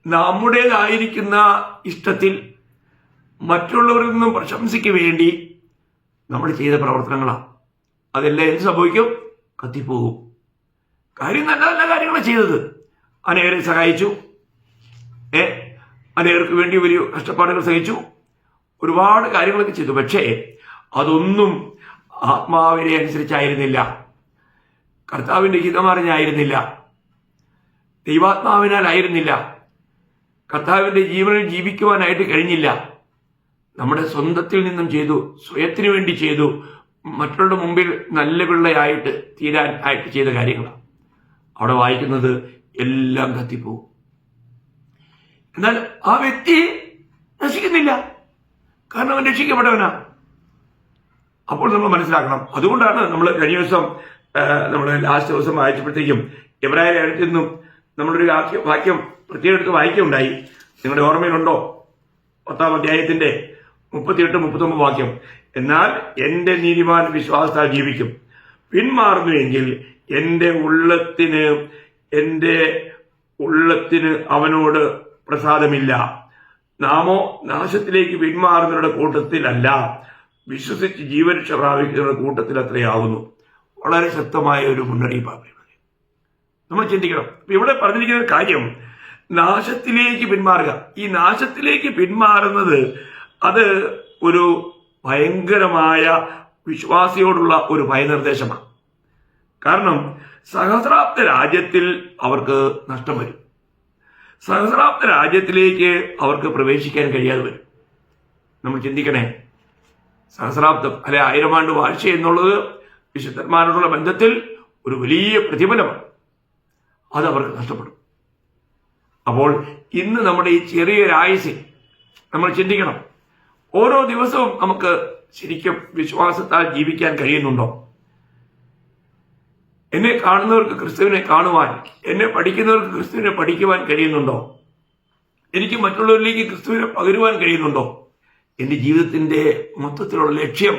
നമ്മുടേതായിരിക്കുന്ന ഇഷ്ടത്തിൽ മറ്റുള്ളവരിൽ നിന്നും പ്രശംസയ്ക്ക് വേണ്ടി നമ്മൾ ചെയ്ത പ്രവർത്തനങ്ങളാണ്. അതെല്ലാം എന്ത് സംഭവിക്കും? കത്തിപ്പോകും. കാര്യം നല്ല നല്ല കാര്യങ്ങളാണ് ചെയ്തത്. അനേകരെ സഹായിച്ചു, അനേകർക്ക് വേണ്ടി വലിയ കഷ്ടപ്പാടുകൾ സഹിച്ചു, ഒരുപാട് കാര്യങ്ങളൊക്കെ ചെയ്തു. പക്ഷേ അതൊന്നും ആത്മാവിനെ അനുസരിച്ചായിരുന്നില്ല, കർത്താവിന്റെ ഹിതമറിഞ്ഞായിരുന്നില്ല, ദൈവാത്മാവിനാലായിരുന്നില്ല, കർത്താവിന്റെ ജീവനിൽ ജീവിക്കുവാനായിട്ട് കഴിഞ്ഞില്ല. നമ്മുടെ സ്വന്തത്തിൽ നിന്നും ചെയ്തു, സ്വയത്തിന് വേണ്ടി ചെയ്തു, മറ്റുള്ളവരുടെ മുമ്പിൽ നല്ല പിള്ളയായിട്ട് തീരാൻ ആയിട്ട് ചെയ്ത കാര്യങ്ങളാണ്. അവിടെ വായിക്കുന്നത് എല്ലാം കത്തിപ്പോകും. എന്നാൽ ആ വ്യക്തി നശിക്കുന്നില്ല, കാരണം അവൻ രക്ഷിക്കപ്പെട്ടവനാ. അപ്പോൾ നമ്മൾ മനസ്സിലാക്കണം. അതുകൊണ്ടാണ് നമ്മൾ കഴിഞ്ഞ ദിവസം നമ്മൾ ലാസ്റ്റ് ദിവസം വായിച്ചപ്പോഴത്തേക്കും എബ്രായർ എഴുത്തിൽ നിന്നും നമ്മളൊരു വാക്യം പ്രത്യേകം എടുത്ത് വായിക്കുകയുണ്ടായി. നിങ്ങളുടെ ഓർമ്മയിലുണ്ടോ? 10-ാം അധ്യായത്തിന്റെ 38-39 വാക്യം. എന്നാൽ എന്റെ നീതിമാൻ വിശ്വാസത്താൽ ജീവിക്കും, പിന്മാറുന്നുവെങ്കിൽ എന്റെ ഉള്ളത്തിന് അവനോട് പ്രസാദമില്ല. നാമോ നാശത്തിലേക്ക് പിന്മാറുന്നവരുടെ കൂട്ടത്തിലല്ല, വിശ്വസിച്ച് ജീവരക്ഷ പ്രാപിക്കുന്നവരുടെ കൂട്ടത്തിൽ അത്രയാകുന്നു. വളരെ ശക്തമായ ഒരു മുന്നറിയിപ്പാണ് നമ്മൾ ചിന്തിക്കണം. ഇവിടെ പറഞ്ഞിരിക്കുന്ന കാര്യം നാശത്തിലേക്ക് പിന്മാറുക. ഈ നാശത്തിലേക്ക് പിന്മാറുന്നത് അത് ഒരു ഭയങ്കരമായ വിശ്വാസിയോടുള്ള ഒരു ഭയനിർദ്ദേശമാണ്. കാരണം സഹസ്രാബ്ദ രാജ്യത്തിൽ അവർക്ക് നഷ്ടം വരും. സഹസ്രാബ്ദ രാജ്യത്തിലേക്ക് അവർക്ക് പ്രവേശിക്കാൻ കഴിയാതെ വരും. നമ്മൾ ചിന്തിക്കണേ, സഹസ്രാബ്ദം അല്ലെ 1000 ആണ്ട് വാഴ്ച എന്നുള്ളത് വിശുദ്ധന്മാരോടുള്ള ബന്ധത്തിൽ ഒരു വലിയ പ്രതിഫലമാണ്. അത് അവർക്ക് നഷ്ടപ്പെടും. അപ്പോൾ ഇന്ന് നമ്മുടെ ഈ ചെറിയൊരായുസിൽ നമ്മൾ ചിന്തിക്കണം, ഓരോ ദിവസവും നമുക്ക് ശരിക്കും വിശ്വാസത്താൽ ജീവിക്കാൻ കഴിയുന്നുണ്ടോ? എന്നെ കാണുന്നവർക്ക് ക്രിസ്തുവിനെ കാണുവാൻ, എന്നെ പഠിക്കുന്നവർക്ക് ക്രിസ്തുവിനെ പഠിക്കുവാൻ കഴിയുന്നുണ്ടോ? എനിക്ക് മറ്റുള്ളവരിലേക്ക് ക്രിസ്തുവിനെ പകരുവാൻ കഴിയുന്നുണ്ടോ? എൻ്റെ ജീവിതത്തിൻ്റെ മൊത്തത്തിലുള്ള ലക്ഷ്യം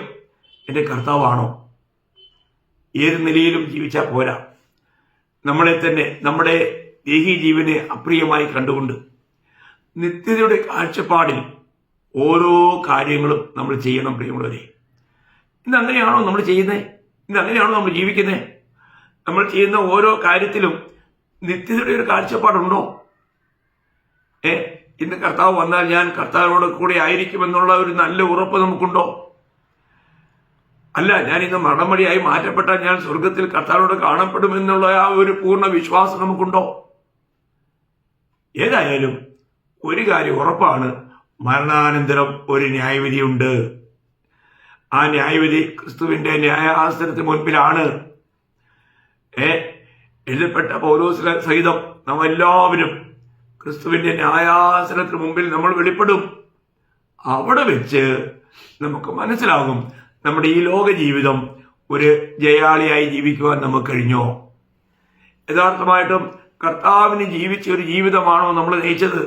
എൻ്റെ കർത്താവാണോ? ഏത് നിലയിലും ജീവിച്ചാൽ പോരാ. നമ്മളെ തന്നെ, നമ്മുടെ ദേഹി ജീവനെ അപ്രിയമായി കണ്ടുകൊണ്ട് നിത്യതയുടെ കാഴ്ചപ്പാടിൽ ഓരോ കാര്യങ്ങളും നമ്മൾ ചെയ്യണം. പ്രിയമുള്ളവരെ, ഇന്ന് അങ്ങനെയാണോ നമ്മൾ ചെയ്യുന്നത്? ഇന്ന് അങ്ങനെയാണോ നമ്മൾ ജീവിക്കുന്നത്? നമ്മൾ ചെയ്യുന്ന ഓരോ കാര്യത്തിലും നിത്യതയുടെ ഒരു കാഴ്ചപ്പാടുണ്ടോ? ഇന്ന് കർത്താവ് വന്നാൽ ഞാൻ കർത്താവിനോട് കൂടെ ആയിരിക്കുമെന്നുള്ള ഒരു നല്ല ഉറപ്പ് നമുക്കുണ്ടോ? അല്ല, ഞാൻ ഇന്ന് മടമടിയായി മാറ്റപ്പെട്ടാൽ ഞാൻ സ്വർഗത്തിൽ കർത്താവിനോട് കാണപ്പെടുമെന്നുള്ള ആ ഒരു പൂർണ്ണ വിശ്വാസം നമുക്കുണ്ടോ? ഏതായാലും ഒരു കാര്യം ഉറപ്പാണ്, മരണാനന്തരം ഒരു ന്യായവിധിയുണ്ട്. ആ ന്യായവിധി ക്രിസ്തുവിന്റെ ന്യായാസനത്തിന് മുൻപിലാണ്. എഴുതപ്പെട്ട പൗലോസ് സഹിതം നാം എല്ലാവരും ക്രിസ്തുവിന്റെ ന്യായാസനത്തിന് മുമ്പിൽ നമ്മൾ വെളിപ്പെടും. അവിടെ വെച്ച് നമുക്ക് മനസ്സിലാകും നമ്മുടെ ഈ ലോക ജീവിതം ഒരു ജയാളിയായി ജീവിക്കുവാൻ നമുക്ക് കഴിഞ്ഞോ? യഥാർത്ഥമായിട്ടും കർത്താവിന് ജീവിച്ച ഒരു ജീവിതമാണോ നമ്മൾ നയിച്ചത്?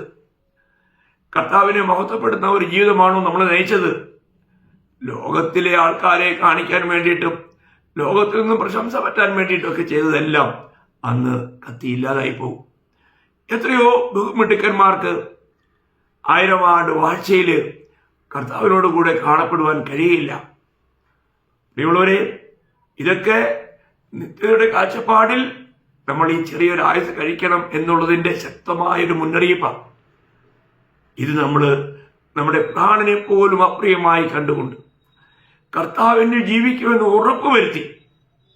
കർത്താവിനെ മഹത്വപ്പെടുത്തുന്ന ഒരു ജീവിതമാണോ നമ്മൾ നയിച്ചത്? ലോകത്തിലെ ആൾക്കാരെ കാണിക്കാൻ വേണ്ടിയിട്ടും ലോകത്തിൽ നിന്നും പ്രശംസ പറ്റാൻ വേണ്ടിയിട്ടൊക്കെ ചെയ്തതെല്ലാം അന്ന് കത്തിയില്ലാതായി പോകും. എത്രയോ ബഹുമിടുക്കന്മാർക്ക് 1000 ആണ്ട് വാഴ്ചയിൽ കർത്താവിനോട് കൂടെ കാണപ്പെടുവാൻ കഴിയില്ല. പ്രിയമുള്ളവരെ, ഇതൊക്കെ നിത്യതയുടെ കാഴ്ചപ്പാടിൽ നമ്മൾ ഈ ചെറിയൊരു ആയുസ് കഴിക്കണം എന്നുള്ളതിന്റെ ശക്തമായൊരു മുന്നറിയിപ്പാണ്. ഇത് നമ്മൾ നമ്മുടെ പ്രാണനെ പോലും അപ്രിയമായി കണ്ടുകൊണ്ട് കർത്താവിന് ജീവിക്കുമെന്ന് ഉറപ്പുവരുത്തി.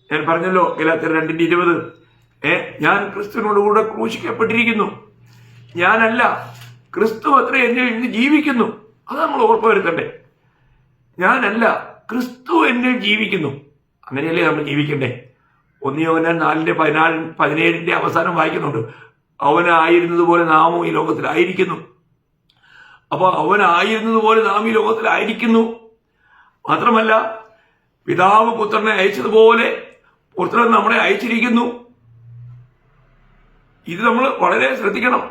ഞാൻ പറഞ്ഞല്ലോ, ഗലാത്യർ 2:20, ഞാൻ ക്രിസ്തുവിനോട് കൂടെ ക്രൂശിക്കപ്പെട്ടിരിക്കുന്നു, ഞാനല്ല ക്രിസ്തു അത്രേ എന്നിൽ ഇന്ന് ജീവിക്കുന്നു. അത് നമ്മൾ ഉറപ്പുവരുത്തണ്ടേ. ഞാനല്ല, ക്രിസ്തു എന്നിൽ ജീവിക്കുന്നു. അങ്ങനെയല്ലേ നമ്മൾ ജീവിക്കണ്ടേ? 1 യോഹന്നാൻ 4:17 അവസാനം വായിക്കുന്നുണ്ട്, അവനായിരുന്നതുപോലെ നാമും ഈ ലോകത്തിലായിരിക്കുന്നു. അപ്പൊ അവനായിരുന്നതുപോലെ നാം ഈ ലോകത്തിലായിരിക്കുന്നു. മാത്രമല്ല, പിതാവ് പുത്രനെ അയച്ചതുപോലെ പുത്രൻ നമ്മളെ അയച്ചിരിക്കുന്നു. ഇത് നമ്മൾ വളരെ ശ്രദ്ധിക്കണം.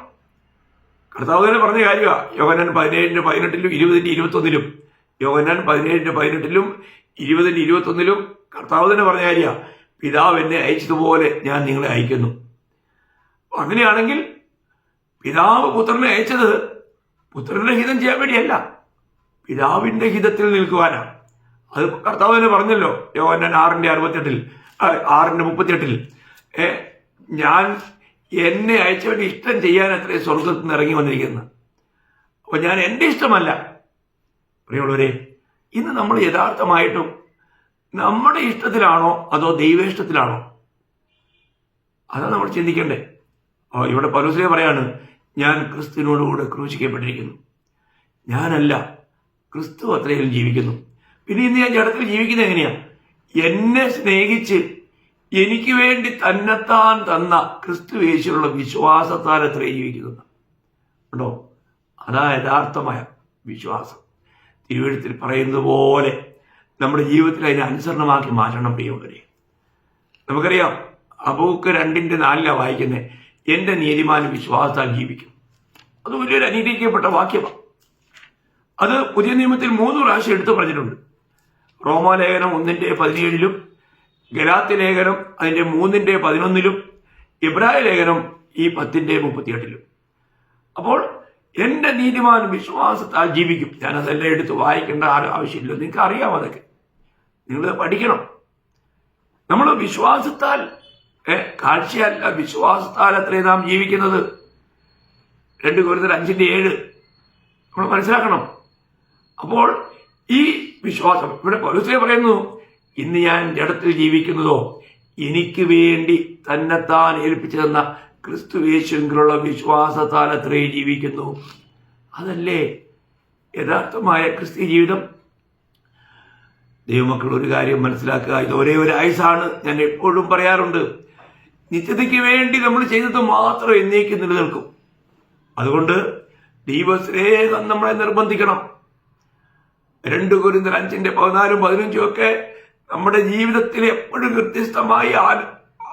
കർത്താവ് തന്നെ പറഞ്ഞ കാര്യമാണ്. യോഹന്നാൻ 17:18, 20, 21. യോഹന്നാൻ 17:18, 20, 21 കർത്താവ് തന്നെ പറഞ്ഞ കാര്യമാണ്, പിതാവ് എന്നെ അയച്ചതുപോലെ ഞാൻ നിങ്ങളെ അയക്കുന്നു. അങ്ങനെയാണെങ്കിൽ പിതാവ് പുത്രനെ അയച്ചത് പുത്രന്റെ ഹിതം ചെയ്യാൻ വേണ്ടിയല്ല, പിതാവിന്റെ ഹിതത്തിൽ നിൽക്കുവാനാണ്. അത് കർത്താവ് തന്നെ പറഞ്ഞല്ലോ, യോഹന്നാൻ 6:38, ഞാൻ എന്നെ അയച്ചവന്റെ ഇഷ്ടം ചെയ്യാൻ അത്രേ സ്വർഗത്തിൽ നിന്ന് ഇറങ്ങി വന്നിരിക്കുന്നത്. അപ്പൊ ഞാൻ എന്റെ ഇഷ്ടമല്ല. പ്രിയമുള്ളവരെ, ഇന്ന് നമ്മൾ യഥാർത്ഥമായിട്ടും നമ്മുടെ ഇഷ്ടത്തിലാണോ അതോ ദൈവേഷ്ടത്തിലാണോ? അതാണ് നമ്മൾ ചിന്തിക്കണ്ടേ. ഇവിടെ പൗലോസ് പറയാണ്, ഞാൻ ക്രിസ്തുവിനോടുകൂടെ ക്രൂശിക്കപ്പെട്ടിരിക്കുന്നു, ഞാനല്ല ക്രിസ്തു അത്രയും ജീവിക്കുന്നു. പിന്നെ ഇന്ന് ഞാൻ ജഡത്തിൽ ജീവിക്കുന്നത് എങ്ങനെയാ? എന്നെ സ്നേഹിച്ച് എനിക്ക് വേണ്ടി തന്നെത്താൻ തന്ന ക്രിസ്തു യേശുവിലുള്ള വിശ്വാസത്താൽ അത്രയും ജീവിക്കുന്നത് ഉണ്ടോ? അതാ യഥാർത്ഥമായ വിശ്വാസം. തിരുവെഴുത്തിൽ പറയുന്നത് പോലെ നമ്മുടെ ജീവിതത്തിൽ അതിനെ അനുസരണമാക്കി മാറ്റണം. പ്രിയമുള്ളവരെ, നമുക്കറിയാം, ഹബക്കൂക്ക് 2:4 വായിക്കുന്നത്, എന്റെ നീതിമാൻ വിശ്വാസത്താൽ ജീവിക്കും. അത് വലിയൊരു അനുഗ്രഹിക്കപ്പെട്ട വാക്യമാണ്. അത് പുതിയ നിയമത്തിൽ 3 പ്രാവശ്യം എടുത്തു പറഞ്ഞിട്ടുണ്ട്. റോമാലേഖനം 1:17, ഗലാത്യ ലേഖനം അതിന്റെ 3:11, ഇബ്രായ ലേഖനം ഈ 10:38. അപ്പോൾ എന്റെ നീതിമാൻ വിശ്വാസത്താൽ ജീവിക്കും. ഞാനതെല്ലാം എടുത്ത് വായിക്കേണ്ട ആവശ്യമില്ല, നിങ്ങൾക്ക് അറിയാം. അതൊക്കെ നിങ്ങൾ പഠിക്കണം. നമ്മൾ വിശ്വാസത്താൽ, കാഴ്ചയല്ല, വിശ്വാസത്താൽ അത്രേ നാം ജീവിക്കുന്നത്. 2 കൊരിന്ത്യർ 5:7 നമ്മൾ മനസ്സിലാക്കണം. അപ്പോൾ ഈ വിശ്വാസം ഇവിടെ പൗലോസ് പറയുന്നു, ഇന്ന് ഞാൻ ജഡത്തിൽ ജീവിക്കുന്നതോ എനിക്ക് വേണ്ടി തന്നെത്താൻ ഏൽപ്പിച്ചു തന്ന ക്രിസ്തു യേശുവിലുള്ള വിശ്വാസത്താൽ അത്രേ ജീവിക്കുന്നു. അതല്ലേ യഥാർത്ഥമായ ക്രിസ്തീയ ജീവിതം? ദൈവമക്കൾ, ഒരു കാര്യം മനസ്സിലാക്കുക, ഇത് ഒരേ ഒരു ആയുസാണ്. ഞാൻ എപ്പോഴും പറയാറുണ്ട്, നിത്യതയ്ക്ക് വേണ്ടി നമ്മൾ ചെയ്തത് മാത്രം എന്നേക്ക് നിലനിൽക്കും. അതുകൊണ്ട് ദൈവസ്നേഹം നമ്മളെ നിർബന്ധിക്കണം. 2 കൊരിന്ത്യർ 5:14-15 ഒക്കെ നമ്മുടെ ജീവിതത്തിൽ എപ്പോഴും വ്യത്യസ്തമായി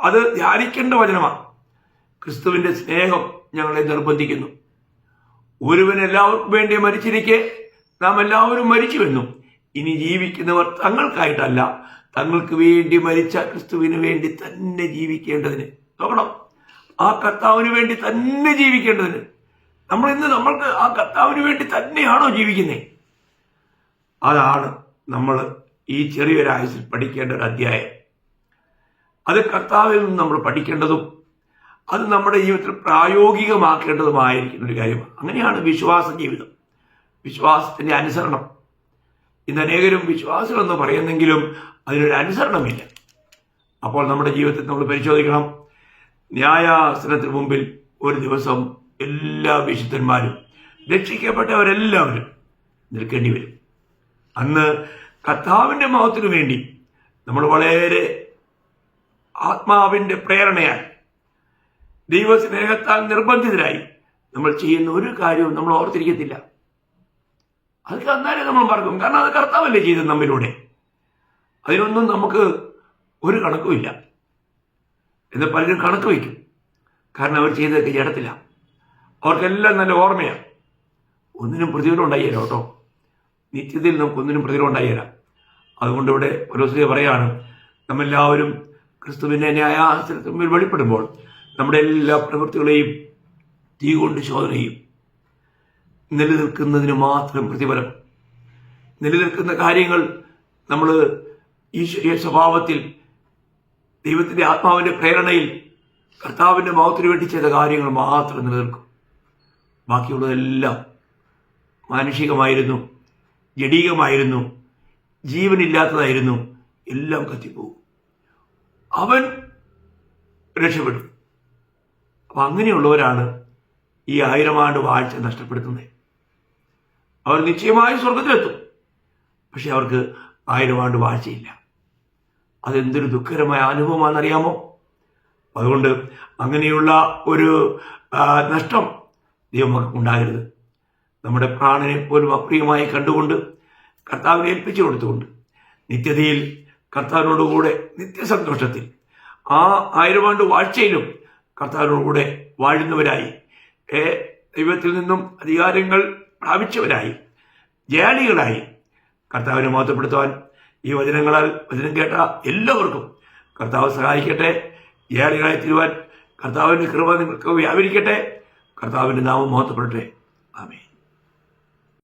അത് ധ്യാനിക്കേണ്ട വചനമാണ്. ക്രിസ്തുവിന്റെ സ്നേഹം ഞങ്ങളെ നിർബന്ധിക്കുന്നു. ഒരുവൻ എല്ലാവർക്കും വേണ്ടി മരിച്ചിരിക്കെ നാം എല്ലാവരും മരിച്ചുവെന്നും ഇനി ജീവിക്കുന്നവർ തങ്ങൾക്കായിട്ടല്ല, തങ്ങൾക്ക് വേണ്ടി മരിച്ച ക്രിസ്തുവിന് വേണ്ടി തന്നെ ജീവിക്കേണ്ടതിന്. നോക്കണം, ആ കർത്താവിന് വേണ്ടി തന്നെ ജീവിക്കേണ്ടതിന്. നമ്മൾക്ക് ആ കർത്താവിന് വേണ്ടി തന്നെയാണോ ജീവിക്കുന്നത്? അതാണ് നമ്മൾ ഈ ചെറിയൊരായുസിൽ പഠിക്കേണ്ട ഒരു അധ്യായം. അത് കർത്താവിൽ നിന്ന് നമ്മൾ പഠിക്കേണ്ടതും അത് നമ്മുടെ ജീവിതത്തിൽ പ്രായോഗികമാക്കേണ്ടതുമായിരിക്കുന്ന ഒരു കാര്യമാണ്. അങ്ങനെയാണ് വിശ്വാസ ജീവിതം, വിശ്വാസത്തിന്റെ അനുസരണം. ഇന്ന് അനേകരും വിശ്വാസികളെന്ന് പറയുന്നെങ്കിലും അതിനൊരു അനുസരണമില്ല. അപ്പോൾ നമ്മുടെ ജീവിതത്തിൽ നമ്മൾ പരിശോധിക്കണം. ന്യായാസനത്തിന് മുമ്പിൽ ഒരു ദിവസം എല്ലാ വിശുദ്ധന്മാരും, രക്ഷിക്കപ്പെട്ടവരെല്ലാവരും നിൽക്കേണ്ടി വരും. അന്ന് കർത്താവിന്റെ മഹത്വത്തിനു വേണ്ടി നമ്മൾ വളരെ ആത്മാവിന്റെ പ്രേരണയാൽ, ദൈവസ്നേഹത്താൽ നിർബന്ധിതരായി നമ്മൾ ചെയ്യുന്ന ഒരു കാര്യവും നമ്മൾ ഓർത്തിരിക്കത്തില്ല. അതൊക്കെ അന്നേരം നമ്മൾ മറക്കും. കാരണം അത് കർത്താവല്ലേ ചെയ്തത് നമ്മിലൂടെ. അതിനൊന്നും നമുക്ക് ഒരു കണക്കുമില്ല എന്ന് പലരും കണക്ക് വയ്ക്കും. കാരണം അവർ ചെയ്തതൊക്കെ ജഡത്തില്ല. അവർക്കെല്ലാം നല്ല ഓർമ്മയാണ്. ഒന്നിനും പ്രതിഫലം ഉണ്ടായില്ല കേട്ടോ. നിത്യതയിൽ നമുക്കൊന്നിനും പ്രതിഫലം ഉണ്ടായില്ല. അതുകൊണ്ട് ഇവിടെ പൗലോസ് പറയാണ്, നമ്മെല്ലാവരും ക്രിസ്തുവിന്റെ ന്യായാസനത്തിന് മുമ്പിൽ വെളിപ്പെടുമ്പോൾ നമ്മുടെ എല്ലാ പ്രവൃത്തികളെയും തീ കൊണ്ട് ശോധന ചെയ്യും. നിലനിൽക്കുന്നതിന് മാത്രം പ്രതിഫലം. നിലനിൽക്കുന്ന കാര്യങ്ങൾ നമ്മൾ ഈശ്വരീയ സ്വഭാവത്തിൽ, ദൈവത്തിന്റെ ആത്മാവിന്റെ പ്രേരണയിൽ, കർത്താവിന്റെ മഹത്വത്തിന് വേണ്ടി ചെയ്ത കാര്യങ്ങൾ മാത്രം നിലനിൽക്കും. ബാക്കിയുള്ളതെല്ലാം മാനുഷികമായിരുന്നു, ജഡീകമായിരുന്നു, ജീവനില്ലാത്തതായിരുന്നു. എല്ലാം കത്തിപ്പോകും. അവൻ രക്ഷപ്പെടും. അപ്പൊ അങ്ങനെയുള്ളവരാണ് ഈ 1000 ആണ്ട് വാഴ്ച നഷ്ടപ്പെടുത്തുന്നത്. അവർ നിശ്ചയമായി സ്വർഗത്തിലെത്തും, പക്ഷെ അവർക്ക് 1000 ആണ്ട് വാഴ്ചയില്ല. അതെന്തൊരു ദുഃഖകരമായ അനുഭവമാണെന്നറിയാമോ? അതുകൊണ്ട് അങ്ങനെയുള്ള ഒരു നഷ്ടം ദൈവമക്കൾക്ക് ഉണ്ടാകരുത്. നമ്മുടെ പ്രാണനെ പോലും അപ്രിയമായി കണ്ടുകൊണ്ട് കർത്താവിനെ ഏൽപ്പിച്ചു കൊടുത്തുകൊണ്ട് നിത്യതയിൽ കർത്താവിനോടുകൂടെ നിത്യസന്തോഷത്തിൽ ആ 1000 ആണ്ട് വാഴ്ചയിലും കർത്താവിനോടുകൂടെ വാഴുന്നവരായി, ദൈവത്തിൽ നിന്നും അധികാരങ്ങൾ പ്രാപിച്ചവരായി, ജയാളികളായി കർത്താവിനെ മഹത്വപ്പെടുത്തുവാൻ ഈ വചനം കേട്ട എല്ലാവർക്കും കർത്താവ് സഹായിക്കട്ടെ. ജയാളികളായി തീരുവാൻ കർത്താവിന്റെ കൃപ നിങ്ങൾക്ക് വ്യാപരിക്കട്ടെ. കർത്താവിന്റെ നാമം മഹത്വപ്പെടട്ടെ. ആമേൻ.